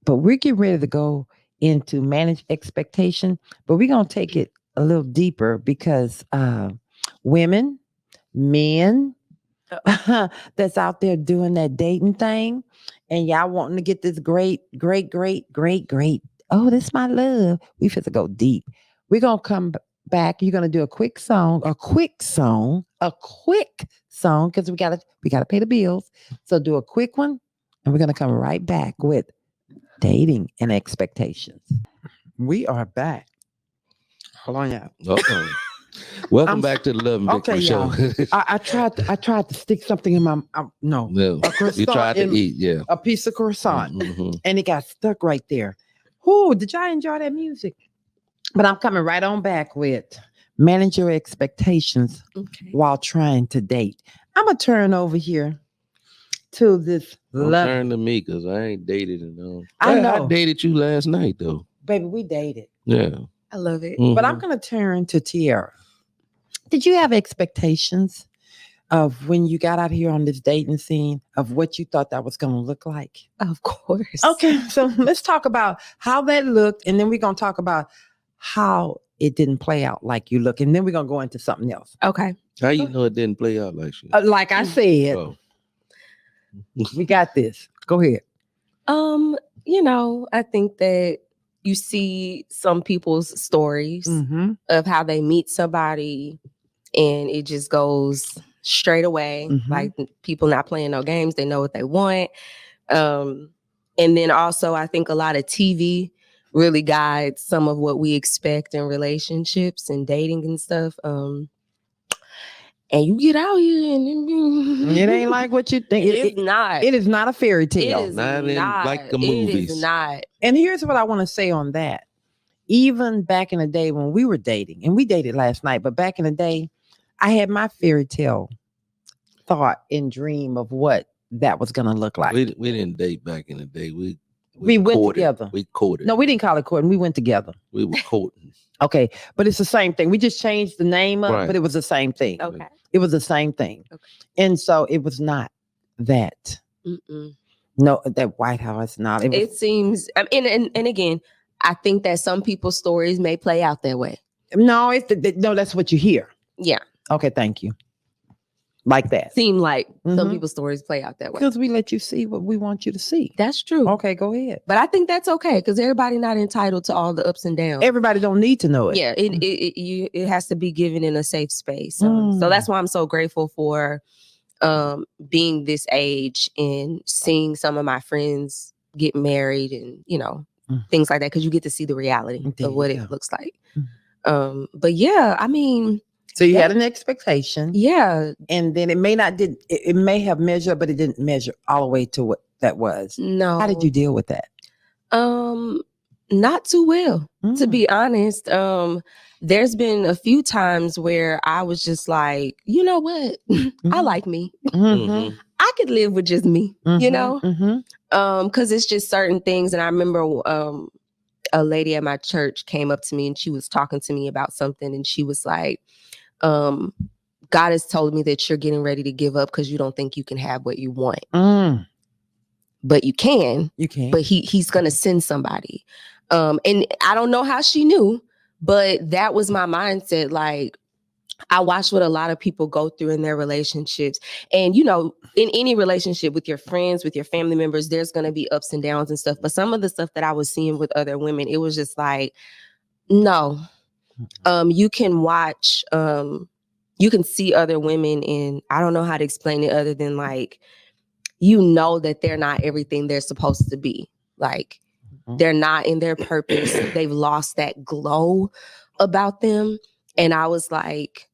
But we're getting ready to go into manage expectation. But we're going to take it a little deeper because women, men that's out there doing that dating thing, and y'all wanting to get this great. Oh, this my love. We fit to go deep. We're going to come back. You're going to do a quick song, because we got to pay the bills. So do a quick one, and we're going to come right back with dating and expectations. We are back. Hold on, y'all. Welcome back to the Love and Victory Show. I tried to stick something in my no. A croissant. You tried to eat, a piece of croissant, and it got stuck right there. Oh, did y'all enjoy that music? But I'm coming right on back with manage your expectations while trying to date. I'm gonna turn over here to this. Turn to me because I ain't dated enough. I know. I dated you last night though. Baby, we dated. Yeah. I love it. But I'm gonna turn to Tierra. Did you have expectations of when you got out here on this dating scene of what you thought that was going to look like? Of course. Okay, so let's talk about how that looked, and then we're going to talk about how it didn't play out like you look, and then we're going to go into something else. Okay. How you know it didn't play out like shit? Like I said, Oh. we got this. Go ahead. I think that you see some people's stories Mm-hmm. of how they meet somebody and it just goes straight away. Mhm. Like people not playing no games, they know what they want. And then also I think a lot of TV really guides some of what we expect in relationships and dating and stuff. And you get out here and It ain't like what you think. It's not. It is not a fairy tale. It is Not not in like the It movies. is not. And here's what I want to say on that. Even back in the day when we were dating, and we dated last night, but back in the day, I had my fairy tale thought and dream of what that was going to look like. We didn't date back in the day. We went courted. together. We courted. No, we didn't call it courting. We went together. We were courting. Okay, but it's the same thing. We just changed the name up, Right. but it was the same thing. Okay. It was the same thing. Okay. And so it was not that. Mm-mm. No, that White House, not. It was, It seems, and again, I think that some people's stories may play out that way. no, no, that's what you hear. Yeah. Okay, thank you. Like that. Seem like some Mhm. people's stories play out that way. Because we let you see what we want you to see. That's true. Okay, go ahead. But I think that's okay because everybody not entitled to all the ups and downs. Everybody don't need to know it. Yeah, it has to be given in a safe space. So that's why I'm so grateful for being this age and seeing some of my friends get married and things like that because you get to see the reality There of what you it go. looks like. But yeah, I mean, So you had an expectation, yeah, and then it may have measured, but it didn't measure all the way to what that was. no. How did you deal with that? Not too well, to Mm. be honest. There's been a few times where I was just like, you know what? I like me. Mhm. Mhm. I could live with just me, you Mhm. know? Mhm. Because it's just certain things. And I remember a lady at my church came up to me and she was talking to me about something. And she was like, God has told me that you're getting ready to give up because you don't think you can have what you want. Mm. But you can. You can. But he's going to send somebody. And I don't know how she knew, but that was my mindset. Like, I watched what a lot of people go through in their relationships. And, in any relationship with your friends, with your family members, there's going to be ups and downs and stuff. But some of the stuff that I was seeing with other women, it was just like, no. You can watch, you can see other women, and I don't know how to explain it other than like, that they're not everything they're supposed to be. Like, they're not in their purpose. They've lost that glow about them. And I was like,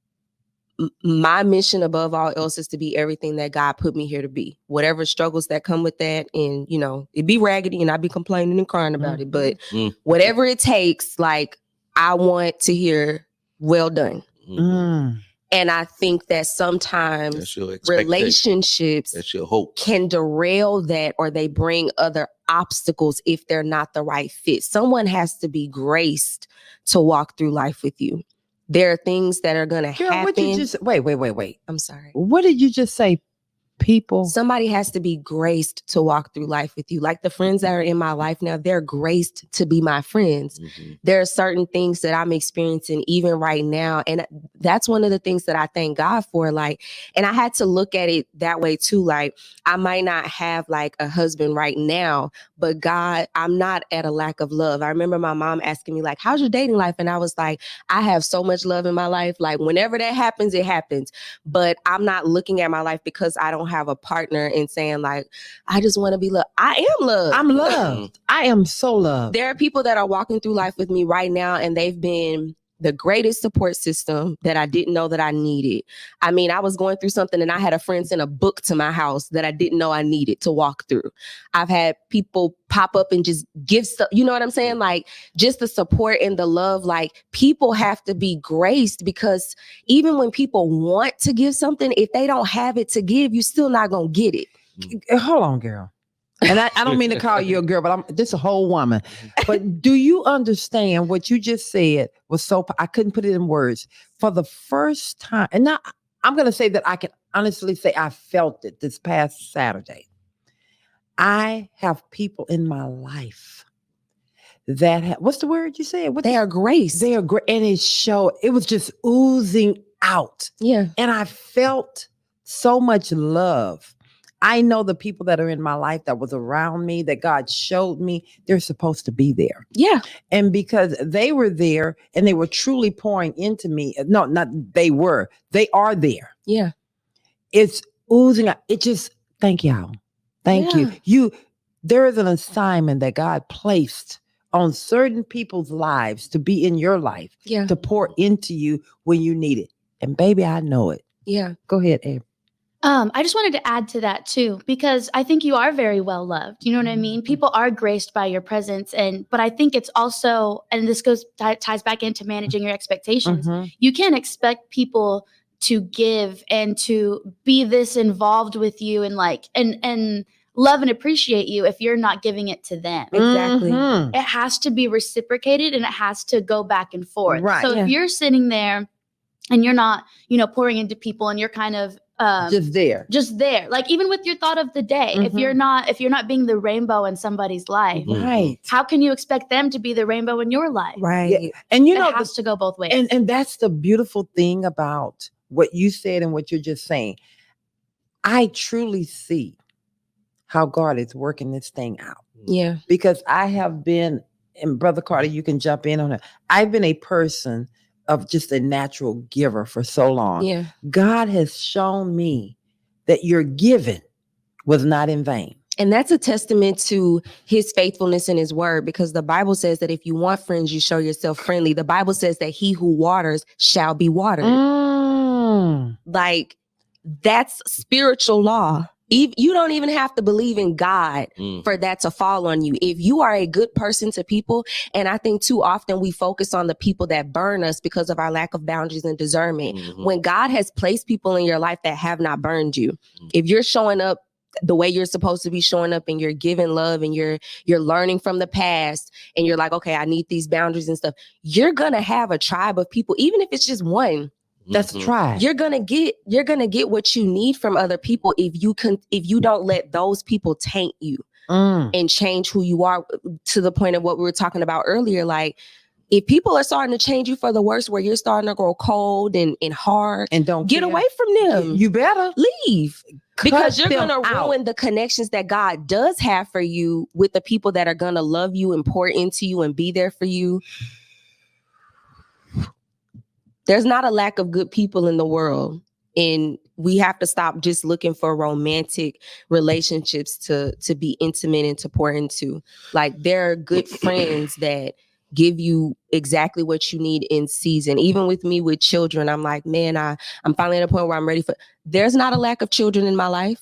my mission above all else is to be everything that God put me here to be. Whatever struggles that come with that. And, it'd be raggedy and I'd be complaining and crying about it. But whatever it takes, like, I want to hear, well done. Mm. And I think that sometimes That's your expectation. relationships That's your hope. can derail that, or they bring other obstacles if they're not the right fit. Someone has to be graced to walk through life with you. There are things that are going to Girl, happen. what you just wait. I'm sorry. What did you just say? People. Somebody has to be graced to walk through life with you. Like the friends that are in my life now, they're graced to be my friends. Mhm. There are certain things that I'm experiencing even right now. And that's one of the things that I thank God for. Like, and I had to look at it that way too. Like, I might not have like a husband right now, but God, I'm not at a lack of love. I remember my mom asking me like, how's your dating life? And I was like, I have so much love in my life. Like, whenever that happens, it happens. But I'm not looking at my life because I don't have a partner and saying like, I just want to be loved. I am loved. I'm loved. I am so loved. There are people that are walking through life with me right now, and they've been the greatest support system that I didn't know that I needed. I mean, I was going through something and I had a friend send a book to my house that I didn't know I needed to walk through. I've had people pop up and just give stuff, you know what I'm saying? Like, just the support and the love. Like, people have to be graced, because even when people want to give something, if they don't have it to give, you're still not going to get it. Hold on, girl. And I don't mean to call you a girl, but I'm just a whole woman. But do you understand what you just said was so, I couldn't put it in words. For the first time, and now I'm going to say that honestly say I felt it this past Saturday. I have people in my life that have, what's the word you said? What They are grace. They are great. And it was just oozing out. Yeah. And I felt so much love. I know the people that are in my life that was around me, that God showed me, they're supposed to be there. Yeah. And because they were there and they were truly pouring into me, no, not they are there. Yeah. It's oozing out. It just, thank y'all. Thank you. There is an assignment that God placed on certain people's lives to be in your life, Yeah. to pour into you when you need it. And baby, I know it. Yeah. Go ahead, Abe. I just wanted to add to that too, because I think you are very well loved. You know what I mean? People are graced by your presence. But I think it's also, and this ties back into managing your expectations. Mm-hmm. You can't expect people to give and to be this involved with you and and love and appreciate you if you're not giving it to them. Exactly. Mm-hmm. It has to be reciprocated and it has to go back and forth. Right. So Yeah. if you're sitting there and you're not, pouring into people and you're kind of Just there. like even with your thought of the day, if you're not being the rainbow in somebody's life, Mhm. Right. how can you expect them to be the rainbow in your life? Right. Yeah. And you know, It has to go both ways. and that's the beautiful thing about what you said and what you're just saying. I truly see how God is working this thing out, Yeah. because I have been, and Brother Carter, you can jump in on it. I've been a person of just a natural giver for so long. Yeah. God has shown me that your giving was not in vain. And that's a testament to his faithfulness in his word, because the Bible says that if you want friends, you show yourself friendly. The Bible says that he who waters shall be watered. Like, that's spiritual law. You don't even have to believe in God for that to fall on you. If you are a good person to people, and I think too often we focus on the people that burn us because of our lack of boundaries and discernment. Mhm. When God has placed people in your life that have not burned you, if you're showing up the way you're supposed to be showing up and you're giving love and you're learning from the past and you're like, okay, I need these boundaries and stuff, you're going to have a tribe of people, even if it's just one. That's a try. You're gonna get what you need from other people if you don't let those people taint you and change who you are, to the point of what we were talking about earlier. Like, if people are starting to change you for the worse, where you're starting to grow cold and hard, And don't get care. away from them. You better Leave, because you're them gonna out. ruin the connections that God does have for you with the people that are gonna love you and pour into you and be there for you. There's not a lack of good people in the world, and we have to stop just looking for romantic relationships to be intimate and to pour into. Like, there are good friends that give you exactly what you need in season. Even with me with children, I'm like, man, I'm finally at a point where I'm ready for. There's not a lack of children in my life.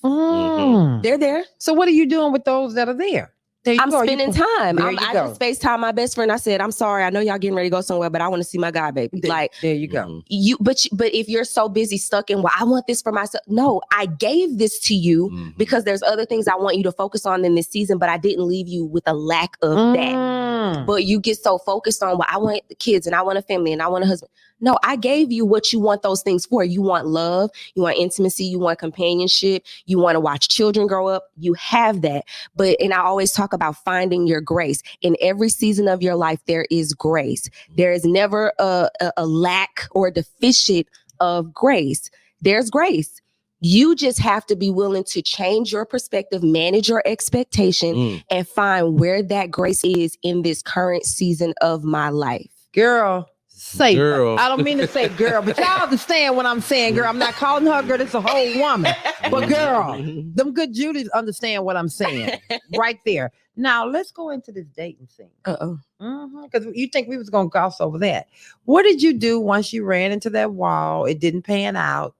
They're there. So what are you doing with those that are there? There you I'm go. spending time. There you I go. just FaceTime my best friend. I said, I'm sorry. I know y'all getting ready to go somewhere, but I want to see my guy, baby. Like, there you go. but if you're so busy stuck in, well, I want this for myself. No, I gave this to you because there's other things I want you to focus on in this season, but I didn't leave you with a lack of that. But you get so focused on, well, I want the kids and I want a family and I want a husband. No, I gave you what you want those things for. You want love, you want intimacy, you want companionship, you want to watch children grow up. You have that. And I always talk about finding your grace. In every season of your life, there is grace. There is never a lack or deficient of grace. There's grace. You just have to be willing to change your perspective, manage your expectation, and find where that grace is in this current season of my life. Girl. Say, Girl. I don't mean to say girl, but y'all understand what I'm saying, girl. I'm not calling her girl. It's a whole woman. But girl, them good Judies understand what I'm saying right there. Now let's go into this dating scene. Because you think we was going to gloss over that. What did you do once you ran into that wall? It didn't pan out.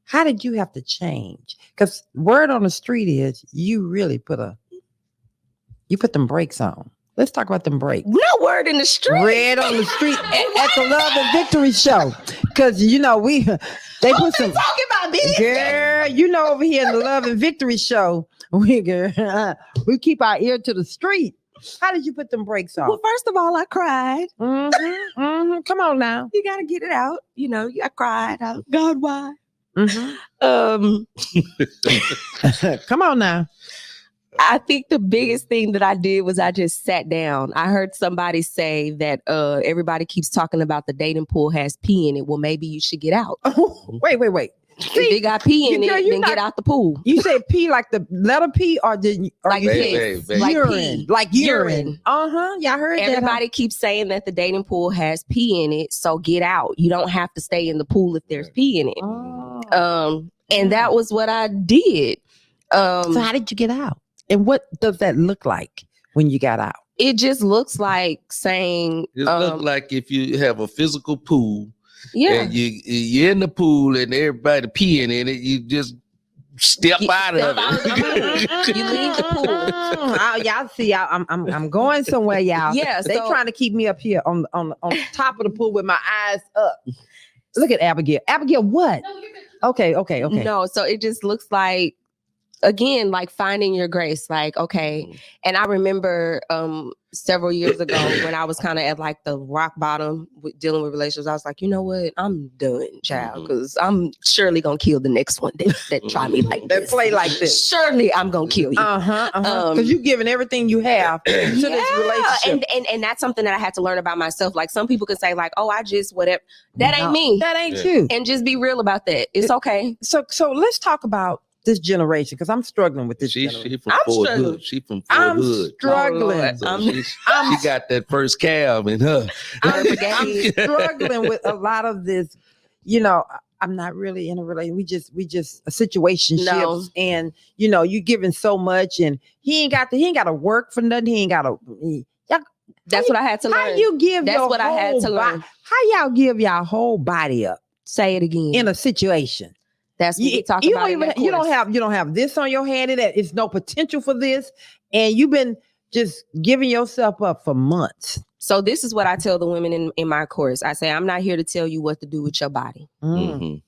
How did you have to change? Because word on the street is you really put them brakes on. Let's talk about them brakes. No word in the street. Red on the street at the Love and Victory show. Because, they put some. Talking about me. Girl, over here in the Love and Victory show, we keep our ear to the street. How did you put them brakes on? Well, first of all, I cried. Come on now. You got to get it out. I cried. God, why? Mhm. Come on now. I think the biggest thing that I did was I just sat down. I heard somebody say that everybody keeps talking about the dating pool has pee in it. Well, maybe you should get out. Wait. If it got pee in it, then get out the pool. You say pee like the letter P, or Like you piss, said like urine, pee. like urine? Urine. Yeah, I heard that. Everybody keeps saying that the dating pool has pee in it, so get out. You don't have to stay in the pool if there's pee in it. Oh. And that was what I did. So how did you get out? And what does that look like when you got out? It just looks like saying, It looks like if you have a physical pool, yeah, and you're in the pool and everybody peeing in it, you just step out of it. You leave the pool. Y'all see, I'm going somewhere, y'all. Yeah, they so- trying to keep me up here on top of the pool with my eyes up. Look at Abigail. Abigail, what? Okay. No, so it just looks like, again, like finding your grace. Like, okay. And I remember several years ago when I was kind of at like the rock bottom with dealing with relationships, I was like, you know what? I'm done, child, because I'm surely gonna kill the next one that try me like That this. play like this. Surely I'm gonna kill you. Because you giving everything you have to this relationship. And that's something that I had to learn about myself. Like some people can say like, oh, I just whatever. That ain't me. That ain't you. And just be real about that. It's okay. So let's talk about this generation, because I'm struggling with this She generation. from I'm Fort struggling. Hood. She from Fort I'm Hood. struggling. So she got that first cab in her. I'm struggling with a lot of this. You know, I'm not really in a relationship. We just a situation shifts, and you know, you giving so much, and he ain't got to work for nothing. He ain't got to. That's what I had to learn. How you give? That's your what I had to whole learn. How y'all give y'all whole body up Say it again. in a situation? That's what we talk about. You don't have this on your hand, and that it's no potential for this, and you've been just giving yourself up for months. So this is what I tell the women in my course. I say, I'm not here to tell you what to do with your body.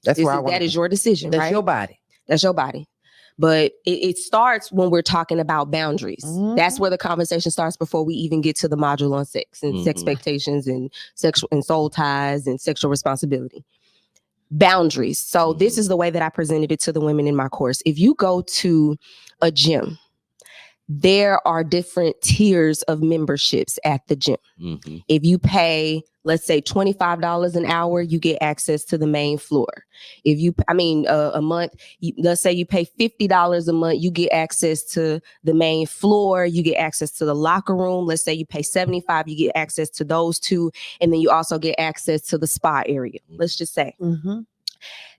That's where that is your decision. That's right? your body. That's your body. But it starts when we're talking about boundaries. That's where the conversation starts before we even get to the module on sex and sex expectations and sexual and soul ties and sexual responsibility. Boundaries. So this is the way that I presented it to the women in my course. If you go to a gym, there are different tiers of memberships at the gym. If you pay, let's say $25 an hour, you get access to the main floor. If you, a month, let's say you pay $50 a month, you get access to the main floor. You get access to the locker room. Let's say you pay $75, you get access to those two. And then you also get access to the spa area. Let's just say.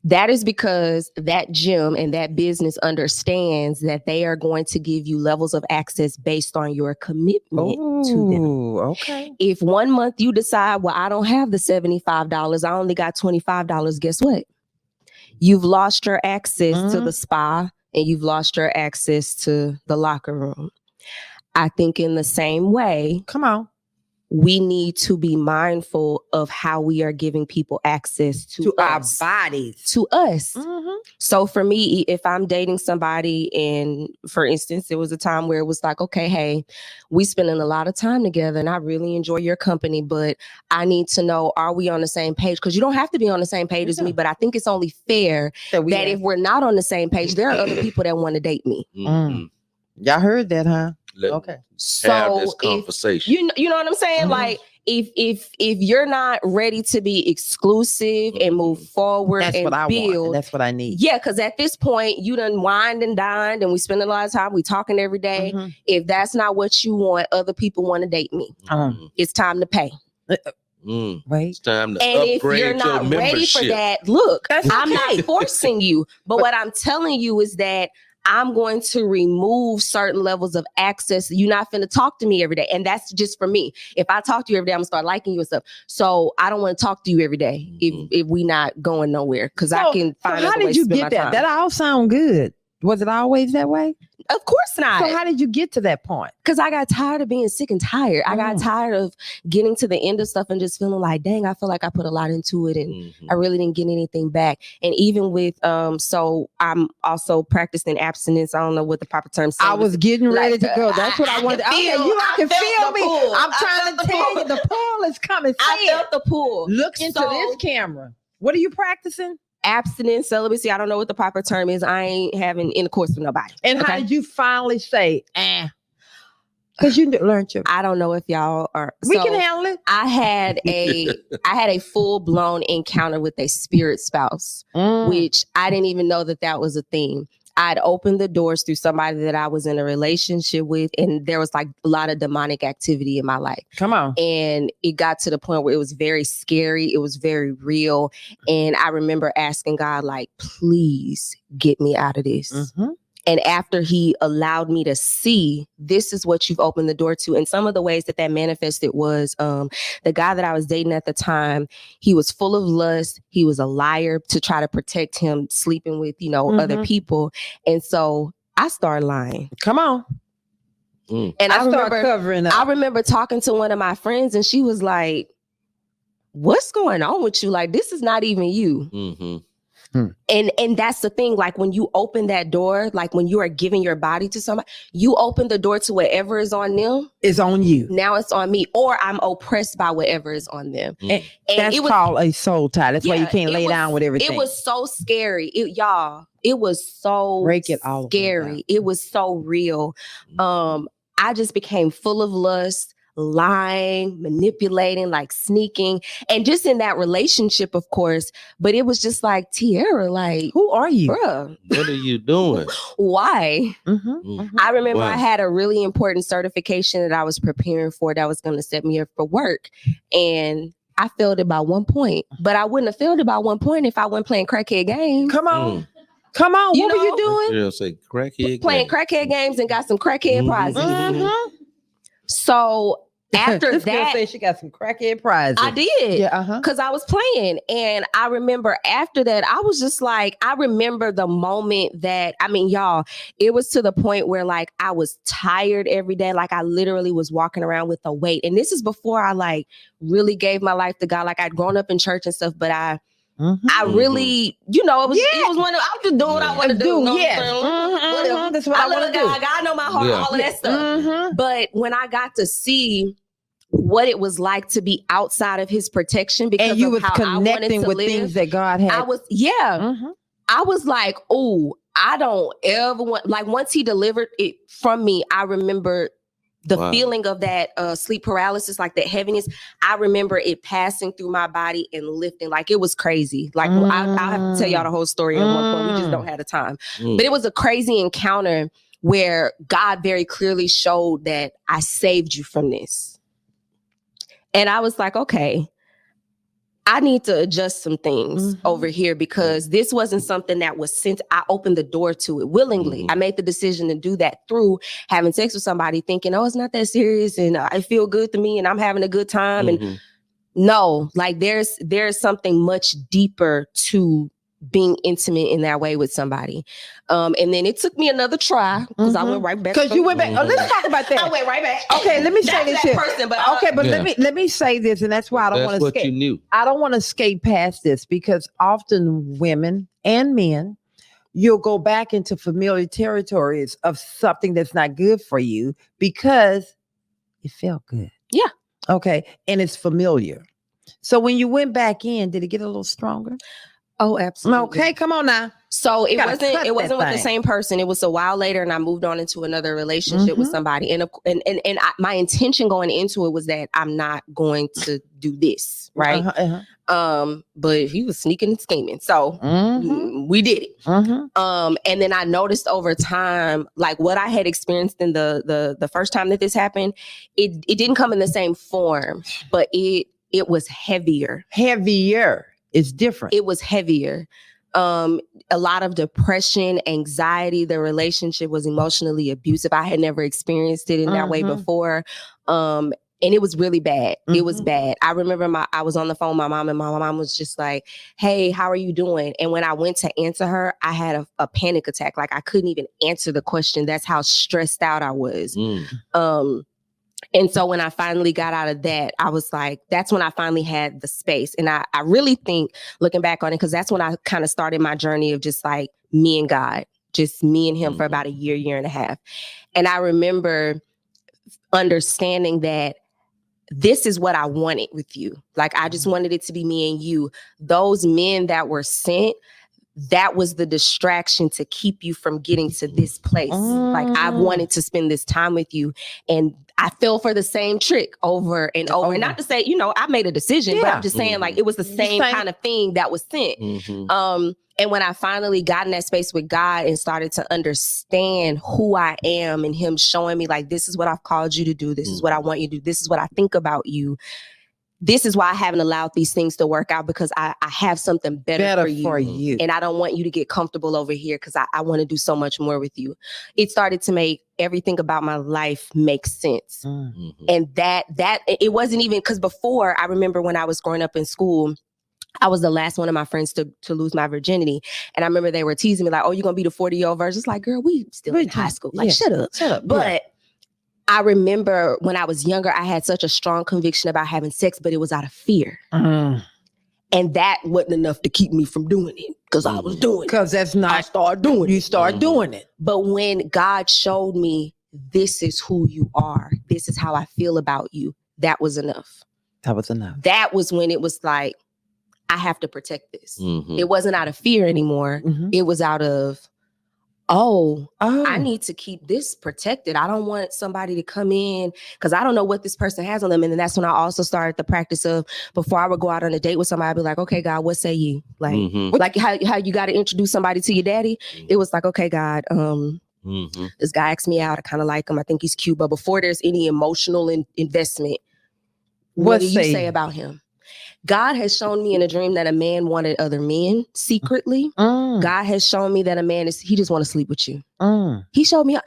That is because that gym and that business understands that they are going to give you levels of access based on your commitment to them. Okay. If 1 month you decide, well, I don't have the $75, I only got $25, guess what? You've lost your access to the spa and you've lost your access to the locker room. I think in the same way, Come on. we need to be mindful of how we are giving people access to us, our bodies. to us. So for me, if I'm dating somebody and for instance, there was a time where it was like, okay, hey, we spending a lot of time together and I really enjoy your company, but I need to know, are we on the same page? Because you don't have to be on the same page as me, but I think it's only fair that if we're not on the same page, there are other people that want to date me. Y'all heard that, huh? Okay. So have this conversation. You know what I'm saying? Like if you're not ready to be exclusive and move forward That's and what I build, want. And that's what I need. yeah, because at this point you done wined and dined and we spend a lot of time, we talking every day. If that's not what you want, other people want to date me. It's time to pay. Wait. It's time to And if upgrade you're your not ready membership. for that, look, That's I'm okay. not forcing you. But what I'm telling you is that I'm going to remove certain levels of access. You're not finna talk to me every day. And that's just for me. If I talk to you every day, I'm gonna start liking you and stuff. So I don't want to talk to you every day if we not going nowhere. Because I can find how other did ways you to spend get my that? time. That all sound good. Was it always that way? Of course not. So how did you get to that point? Because I got tired of being sick and tired. I got tired of getting to the end of stuff and just feeling like, dang, I feel like I put a lot into it and I really didn't get anything back. And even with, so I'm also practicing abstinence. I don't know what the proper term is. I was getting ready like, to go. That's what I wanted. can Okay, feel- you I can felt feel the me. pull. I'm I trying felt to the tell pull. you the pull is coming. I felt the pull. Look into So- this camera. What are you practicing? abstinence, celibacy. I don't know what the proper term is. I ain't having intercourse with nobody. And how Okay? did you finally say, because you learned your, I don't know if y'all are. we so can handle it. I had a full blown encounter with a spirit spouse, which I didn't even know that was a thing. I'd opened the doors through somebody that I was in a relationship with, and there was like a lot of demonic activity in my life. Come on. And it got to the point where it was very scary. It was very real. And I remember asking God, like, please get me out of this. Mm-hmm. And after he allowed me to see, this is what you've opened the door to. And some of the ways that manifested was the guy that I was dating at the time, he was full of lust. He was a liar to try to protect him sleeping with, other people. And so I started lying. Come on. And I started covering up. I remember talking to one of my friends and she was like, what's going on with you? Like, this is not even you. Mm-hmm. And that's the thing, like when you open that door, like when you are giving your body to somebody, you open the door to whatever is on them. It's on you. Now it's on me, or I'm oppressed by whatever is on them. And that's called a soul tie. That's why you can't lay down with everything. It was so scary. It was so break it all scary. It was so real. I just became full of lust, lying, manipulating, like sneaking, and just in that relationship, of course. But it was just like, Tierra, like, who are you? Bruh. What are you doing? Why? I remember Wow. I had a really important certification that I was preparing for that was going to set me up for work. And I failed it by 1 point. But I wouldn't have failed it by 1 point if I wasn't playing crackhead games. Come on. Come on. What were you doing? Yeah, say crackhead playing games. crackhead games and got some crackhead prizes. Mm-hmm. So after this girl that, said she got some crackhead prizes. I did. Yeah, because I was playing. And I remember after that, I was just like, I remember the moment that, I mean, y'all, it was to the point where like I was tired every day. Like I literally was walking around with a weight. And this is before I like really gave my life to God. Like I'd grown up in church and stuff, but I really, it was one of, I was just doing what I want to do. Whatever. That's what I want to do. God know my heart, all of that stuff. But when I got to see what it was like to be outside of his protection, because and you of was how connecting I wanted to with live, things that God had. I was like, oh, I don't ever want, like once he delivered it from me, I remember the feeling of that sleep paralysis, like that heaviness. I remember it passing through my body and lifting, like it was crazy. Like I'll have to tell y'all the whole story at one point. We just don't have the time. But it was a crazy encounter where God very clearly showed that I saved you from this. And I was like, okay, I need to adjust some things over here because this wasn't something that was sent. I opened the door to it willingly. I made the decision to do that through having sex with somebody thinking, oh, it's not that serious and I feel good to me and I'm having a good time. And no, like there's something much deeper to being intimate in that way with somebody. And then it took me another try because I went right back. Because you went back. Oh, let's talk about that. I went right back. Okay, let me say this here. Let me say this, and that's why I don't want to skate. You knew. I don't want to skate past this because often women and men, you'll go back into familiar territories of something that's not good for you because it felt good. Yeah. Okay. And it's familiar. So when you went back in, did it get a little stronger? Oh, absolutely. Okay, come on now. So it wasn't with the same person. It was a while later, and I moved on into another relationship with somebody. And my intention going into it was that I'm not going to do this, right? But he was sneaking and scheming, so we did it. And then I noticed over time, like what I had experienced in the first time that this happened, it didn't come in the same form, but it was heavier. Heavier. It's different. It was heavier. A lot of depression, anxiety. The relationship was emotionally abusive. I had never experienced it in that way before. And it was really bad. It was bad. I remember I was on the phone with my mom, and my mom was just like, hey, how are you doing? And when I went to answer her, I had a panic attack. Like I couldn't even answer the question. That's how stressed out I was. And so when I finally got out of that, I was like, that's when I finally had the space. And I really think, looking back on it, because that's when I kind of started my journey of just like me and God, just me and him for about a year and a half. And I remember understanding that this is what I wanted with you. Like, I just wanted it to be me and you. Those men that were sent, that was the distraction to keep you from getting to this place. Like, I wanted to spend this time with you. And I fell for the same trick over and over. And not to say, I made a decision, but I'm just saying, like, it was the same kind of thing that was sent. And when I finally got in that space with God and started to understand who I am, and him showing me, like, this is what I've called you to do. This is what I want you to do. This is what I think about you. This is why I haven't allowed these things to work out, because I have something better for you. And I don't want you to get comfortable over here, because I want to do so much more with you. It started to make everything about my life make sense. And that it wasn't even, because before, I remember when I was growing up in school, I was the last one of my friends to lose my virginity. And I remember they were teasing me like, oh, you're going to be the 40-year-old version. It's like, girl, we still in high school. Like, shut up. But I remember when I was younger, I had such a strong conviction about having sex, but it was out of fear. And that wasn't enough to keep me from doing it, because I was doing it. Because that's not. I started doing it. You start doing it. But when God showed me, this is who you are, this is how I feel about you, that was enough. That was enough. That was when it was like, I have to protect this. It wasn't out of fear anymore. It was out of, I need to keep this protected. I don't want somebody to come in, because I don't know what this person has on them. And then that's when I also started the practice of, before I would go out on a date with somebody, I'd be like, okay, God, what say you? Like, like how you got to introduce somebody to your daddy. It was like, okay, God, this guy asked me out. I kind of like him. I think he's cute. But before there's any emotional investment, what do you say about him? God has shown me in a dream that a man wanted other men secretly. God has shown me that a man he just want to sleep with you. He showed me.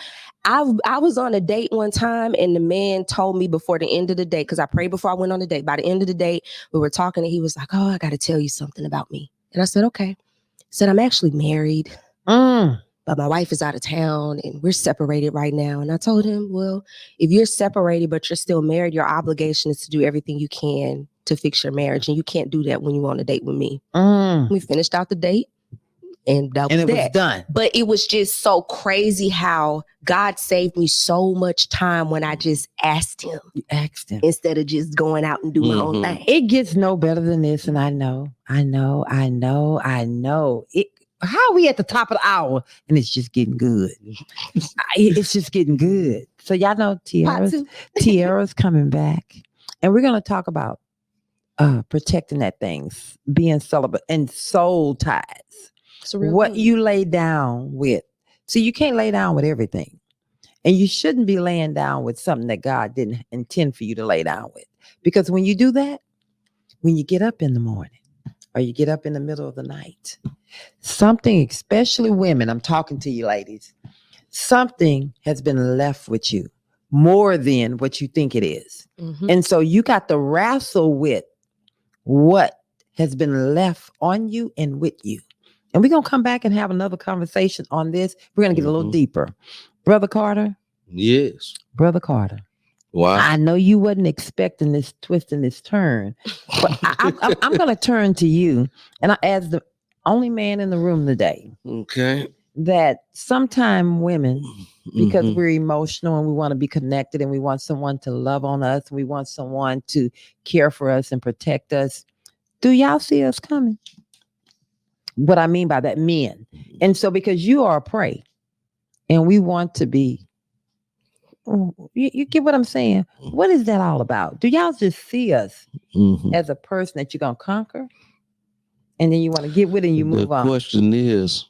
I was on a date one time, and the man told me before the end of the date, because I prayed before I went on the date. By the end of the date, we were talking, and he was like, oh, I got to tell you something about me. And I said, okay. He said, I'm actually married, but my wife is out of town, and we're separated right now. And I told him, well, if you're separated, but you're still married, your obligation is to do everything you can to fix your marriage. And you can't do that when you on a date with me. We finished out the date, and that was was done. But it was just so crazy how God saved me so much time when I just asked him. You asked him. Instead of just going out and doing my own thing. It gets no better than this. And I know. How are we at the top of the hour and it's just getting good? It's just getting good. So y'all know Tierra's coming back. And we're going to talk about protecting that things, being celibate, and soul ties. What you lay down with. See, you can't lay down with everything. And you shouldn't be laying down with something that God didn't intend for you to lay down with. Because when you do that, when you get up in the morning or you get up in the middle of the night, something, especially women, I'm talking to you ladies, something has been left with you more than what you think it is. And so you got to wrestle with what has been left on you and with you. And we're going to come back and have another conversation on this. We're going to get a little deeper. Brother Carter. Yes. Brother Carter. Wow. I know you wasn't expecting this twist and this turn, but I'm going to turn to you. And as the only man in the room today. Okay. That sometimes women, because we're emotional and we want to be connected and we want someone to love on us, we want someone to care for us and protect us. Do y'all see us coming? What I mean by that, men. And so because you are a prey and we want to be, you get what I'm saying? What is that all about? Do y'all just see us as a person that you're going to conquer? And then you want to get with it and you move on? The question is,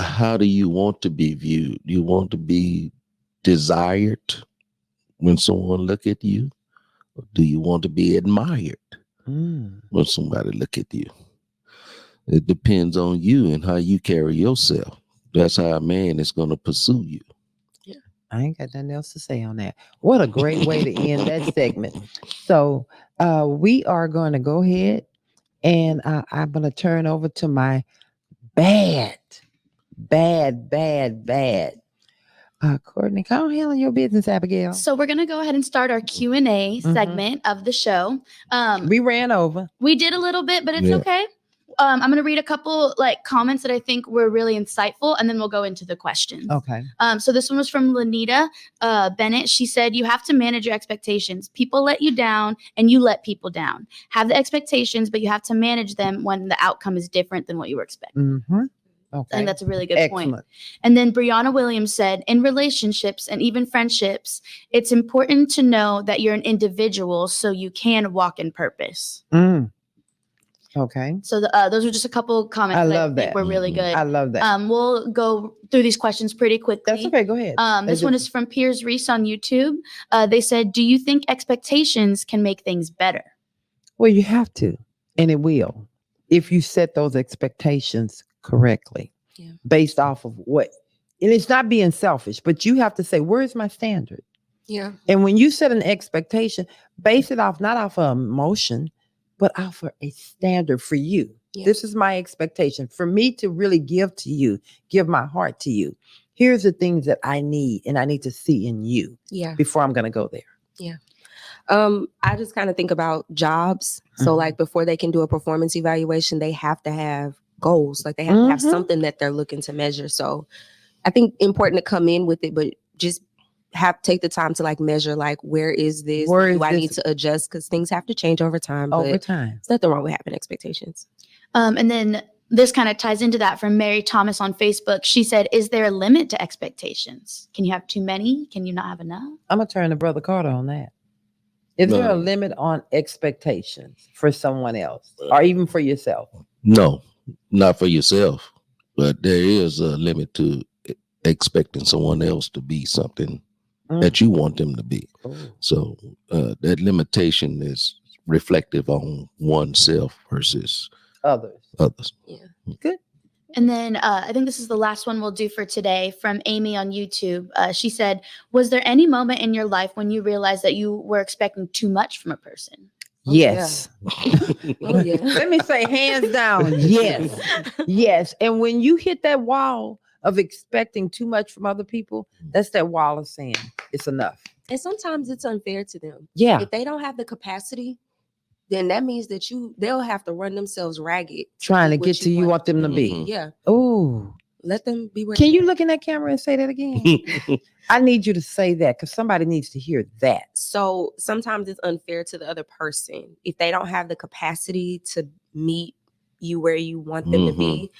how do you want to be viewed? You want to be desired when someone look at you? Or do you want to be admired when somebody look at you? It depends on you and how you carry yourself. That's how a man is going to pursue you. Yeah, I ain't got nothing else to say on that. What a great way to end that segment. So we are going to go ahead and I'm going to turn over to my bad. Courtney, come handle your business, Abigail. So we're going to go ahead and start our Q&A segment of the show. We ran over. We did a little bit, but it's okay. I'm going to read a couple like comments that I think were really insightful, and then we'll go into the questions. Okay. So this one was from Lanita Bennett. She said, you have to manage your expectations. People let you down and you let people down. Have the expectations, but you have to manage them when the outcome is different than what you were expecting. Mm-hmm. I Okay. think that's a really good point. Excellent. And then Brianna Williams said, in relationships and even friendships, it's important to know that you're an individual so you can walk in purpose. Mm. Okay. So those are just a couple comments I that love I think that. were really good. I love that. We'll go through these questions pretty quickly. That's okay. Go ahead. This one is from Piers Reese on YouTube. They said, do you think expectations can make things better? Well, you have to, and it will, if you set those expectations correctly, based off of what, and it's not being selfish, but you have to say, where's my standard? Yeah. And when you set an expectation, base it off, not off of emotion, but off of a standard for you. Yeah. This is my expectation for me to really give to you, give my heart to you. Here's the things that I need, and I need to see in you before I'm going to go there. Yeah. I just kind of think about jobs. So like before they can do a performance evaluation, they have to have goals. Like they have to have something that they're looking to measure. So I think important to come in with it, but just take the time to like measure, like, where is this? Where Do I is need this? to adjust? Because things have to change over time. Over But time. there's nothing wrong with having expectations. And then this kind of ties into that from Mary Thomas on Facebook. She said, is there a limit to expectations? Can you have too many? Can you not have enough? I'm going to turn to Brother Carter on that. Is there a limit on expectations for someone else or even for yourself? No, not for yourself, but there is a limit to expecting someone else to be something that you want them to be. So that limitation is reflective on oneself versus others. Yeah. Good. And then I think this is the last one we'll do for today from Amy on YouTube. She said, was there any moment in your life when you realized that you were expecting too much from a person? Yes. Oh, yeah. Let me say hands down. Yes. Yes. And when you hit that wall of expecting too much from other people, that's that wall of saying it's enough. And sometimes it's unfair to them. Yeah. If they don't have the capacity, then that means that they'll have to run themselves ragged. Trying to get to you want them to be. Yeah. Oh. Let them be where Can you look in that camera and say that again? I need you to say that because somebody needs to hear that. So sometimes it's unfair to the other person. If they don't have the capacity to meet you where you want them to be,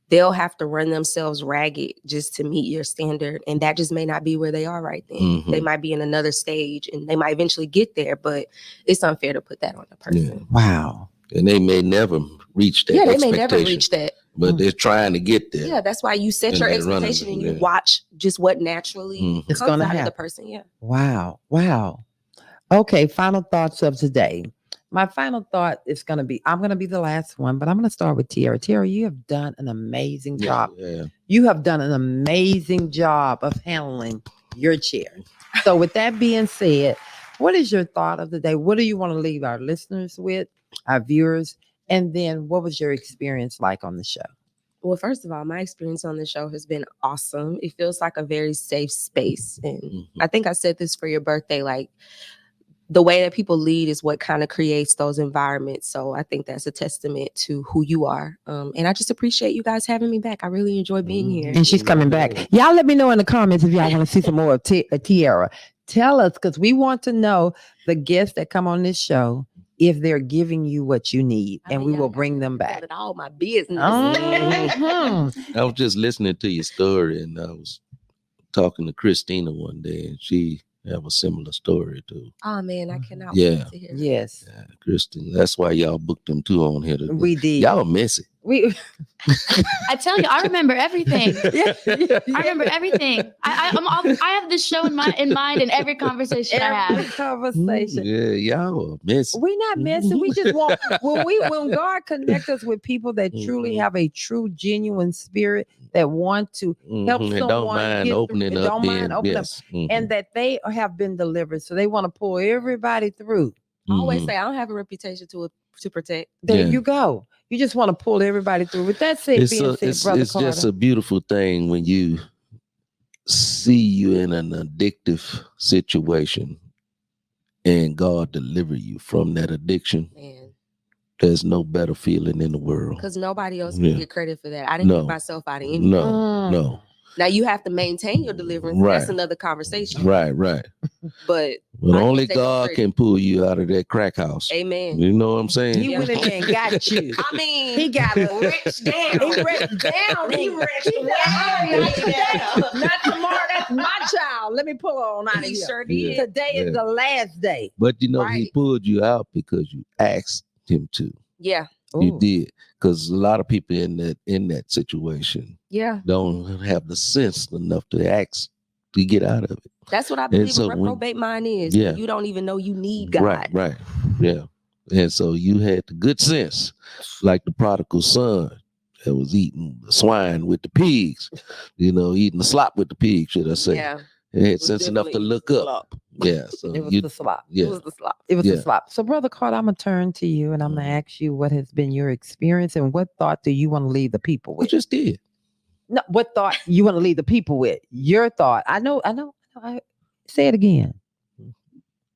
they'll have to run themselves ragged just to meet your standard. And that just may not be where they are right then. They might be in another stage and they might eventually get there, but it's unfair to put that on the person. Yeah. Wow. And they may never reach that. Yeah, they may never reach that. But they're trying to get there. Yeah, that's why you set And your they're running expectation and it, you watch just what naturally It's comes gonna out of the happen. person. Yeah. Wow. Wow. Okay. Final thoughts of today. My final thought is going to be, I'm going to be the last one, but I'm going to start with Tierra. Tierra, you have done an amazing job. Yeah. You have done an amazing job of handling your chair. So with that being said, what is your thought of the day? What do you want to leave our listeners with, our viewers? And then what was your experience like on the show? Well, first of all, my experience on the show has been awesome. It feels like a very safe space. And I think I said this for your birthday, like the way that people lead is what kind of creates those environments. So I think that's a testament to who you are. And I just appreciate you guys having me back. I really enjoy being here. And she's coming back. Y'all let me know in the comments if y'all want to see some more of Tierra. Tell us, because we want to know the guests that come on this show, if they're giving you what you need, and we will bring them back. All my business. I was just listening to your story, and I was talking to Christina one day, and she have a similar story too. Oh man, I cannot Yeah. wait to hear. Yes, Christina. That's why y'all booked them two on here today. we did. Y'all messy. We I tell you, I remember everything. yeah. I remember everything. I have this show in mind in every conversation I Every have. conversation. Yeah, y'all are messy. We're not messing. We just want when God connects us with people that truly have a true, genuine spirit that want to help And someone don't mind get opening through, up. don't mind then, opening up, yes. and that they have been delivered, so they want to pull everybody through. I always say I don't have a reputation to protect. There Yeah. you go. You just want to pull everybody through. With that said, it's being said, Brother it's Carter, just a beautiful thing when you see you in an addictive situation and God deliver you from that addiction. Man. there's no better feeling in the world. Because nobody else can Yeah. get credit for that. I didn't No. get myself out of anything. No. Now you have to maintain your deliverance. Right. That's another conversation. Right. But But I only can't take no God credit. can pull you out of that crack house. Amen. You know what I'm saying? He went in there and got you. I mean, He got us rich down. He rich down. He rich down. Not tomorrow. That's my child. Let me pull her on out of He here. sure Yeah. did. Today is the last day. But you know, he Right. pulled you out because you asked him to. Yeah. You Ooh. did. Because a lot of people in that situation Yeah. don't have the sense enough to ask to get out of it. That's what I believe so a when- reprobate mind is. Yeah. You don't even know you need God. Right. Yeah. And so you had the good sense, like the prodigal son that was eating the swine with the pigs, eating the slop with the pigs, should I say. Yeah. He had was sense enough to definitely look up. slop. Yeah. So It was you, the slop. yeah. It was the slop. It was Yeah. the slop. So, Brother Carter, I'm going to turn to you and I'm going to ask you what has been your experience and what thought do you want to leave the people we with? just did. No, what thought you want to leave the people with? Your thought. I know. Say it again.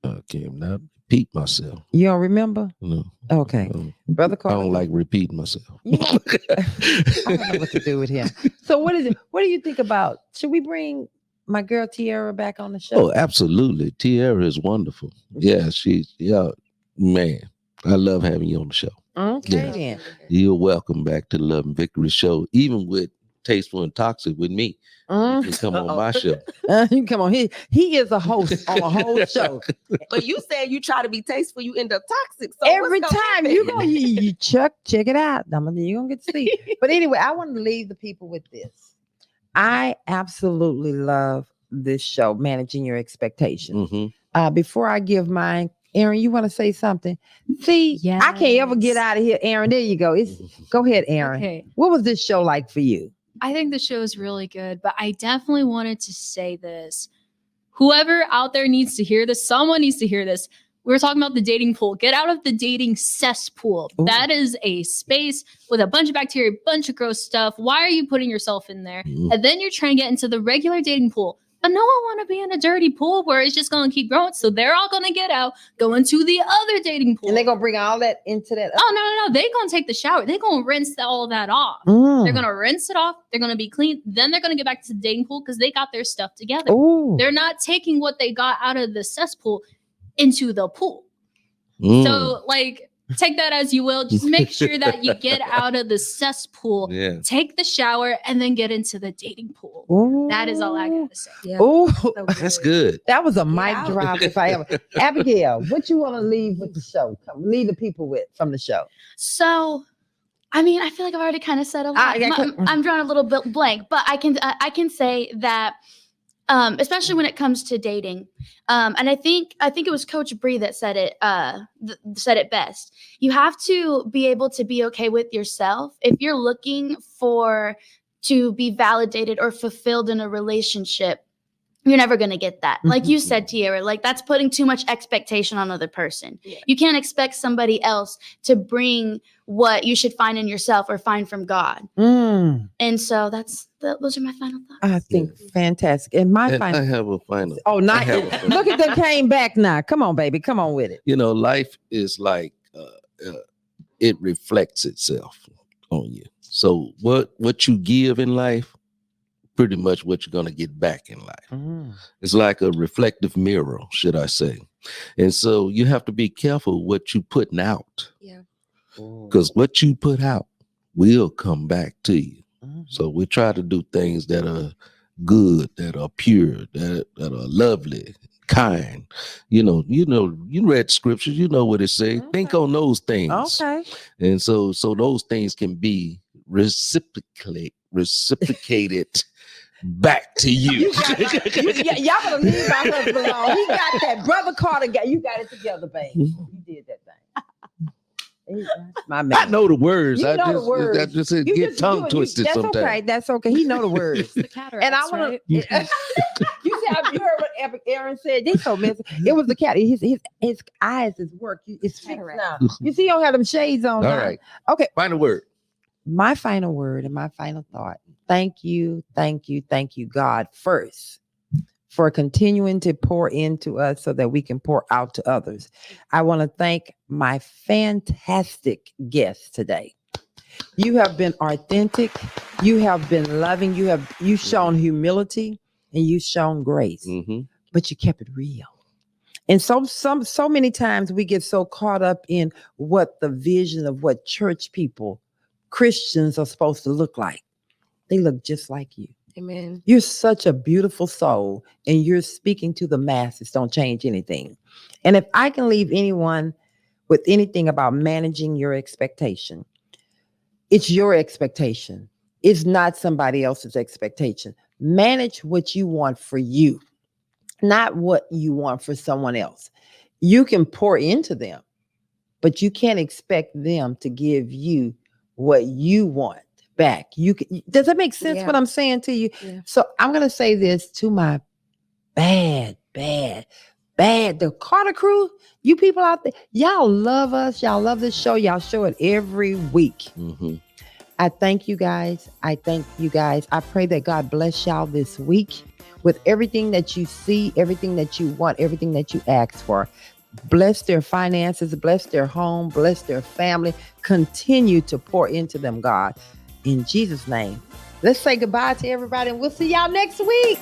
Okay, I'm not repeat myself. You don't remember? No. Okay. Brother I Carter. don't like repeating myself. You know, I don't know what to do with him. So what is it? What do you think about? Should we bring my girl Tierra back on the show? Oh, absolutely. Tierra is wonderful. Yeah, man, I love having you on the show. Okay Yeah. then. You're welcome back to the Love and Victory show, even with Tasteful and Toxic with me. You Mm. can come on my show. You can come on. He is a host on a whole show. But you said you try to be tasteful, you end up toxic. So Every what's gonna time happen? you go, you check it out. You're gonna get to see. But anyway, I want to leave the people with this. I absolutely love this show, Managing Your Expectations. Mhm. Before I give mine, Aaron, you want to say something? See, I can't ever get Yes. out of here, Aaron. There you go. Go ahead, Aaron. Okay. What was this show like for you? I think the show is really good, but I definitely wanted to say this. Whoever out there needs to hear this, someone needs to hear this. We were talking about the dating pool. Get out of the dating cesspool. Ooh. That is a space with a bunch of bacteria, bunch of gross stuff. Why are you putting yourself in there? Mhm. And then you're trying to get into the regular dating pool. But no one want to be in a dirty pool where it's just going to keep growing. So they're all going to get out, go into the other dating pool. And they're gonna bring all that into that. Oh, no. They're going to take the shower. They're going to rinse all that off. Mm. They're going to rinse it off. They're going to be clean. Then they're going to get back to the dating pool because they got their stuff together. Ooh. They're not taking what they got out of the cesspool into the pool. Mm. So, take that as you will. Just make sure that you get out of the cesspool, Yeah. take the shower, and then get into the dating pool. Ooh. That is all I got to say. Yeah. Ooh. So That's good. That was a mic out. drop if I ever. Abigail, what you want to leave with the show? Leave the people with from the show. So, I mean, I feel like I've already kind of said a lot. yeah, I'm drawing a little bit blank, but I can say that, especially when it comes to dating, and I think it was Coach Bree that said it said it best. You have to be able to be okay with yourself. If you're looking to be validated or fulfilled in a relationship, you're never going to get that. Like you said, Tierra, that's putting too much expectation on another person. Yeah. You can't expect somebody else to bring what you should find in yourself or find from God. Mm, And so those are my final thoughts. I think fantastic. And my And I final. have a final. Oh, not I have a final. look at them came back now. Come on, baby. Come on with it. Life is like it reflects itself on you. So what you give in life, pretty much what you're going to get back in life. It's like a reflective mirror, should I say. And so you have to be careful what you putting out, Yeah. because what you put out will come back to you. So we try to do things that are good, that are pure, that are lovely, kind. You read scriptures, you know what it says. Okay. Think on those things. Okay. And so those things can be reciprocated back to you. Y'all gonna leave my husband alone. He got that. Brother Carter you got it together, baby. You did that thing. My man. I know the words. You I know the just words. I just You get just tongue do it. twisted That's sometimes. okay. That's okay. He know the words. The cataracts, And I want right? to. You heard what Aaron said. They so messy. It was the cat. His eyes is work. It's fixed now. You see, you don't have them shades on. All now. right. Okay. Final word. My final word and my final thought. Thank you, God, first for continuing to pour into us so that we can pour out to others. I want to thank my fantastic guests today. You have been authentic. You have been loving. You've shown humility and you've shown grace, but you kept it real. And so many times we get so caught up in what the vision of what church people, Christians are supposed to look like. They look just like you. Amen. You're such a beautiful soul and you're speaking to the masses. Don't change anything. And if I can leave anyone with anything about managing your expectation, it's your expectation. It's not somebody else's expectation. Manage what you want for you, not what you want for someone else. You can pour into them, but you can't expect them to give you what you want back. Does that make sense what I'm saying to you? Yeah. So I'm going to say this to my bad, the Carter crew, you people out there, y'all love us. Y'all love this show. Y'all show it every week. I thank you guys. I pray that God bless y'all this week with everything that you see, everything that you want, everything that you ask for. Bless their finances, bless their home, bless their family. Continue to pour into them, God. In Jesus' name. Let's say goodbye to everybody and we'll see y'all next week.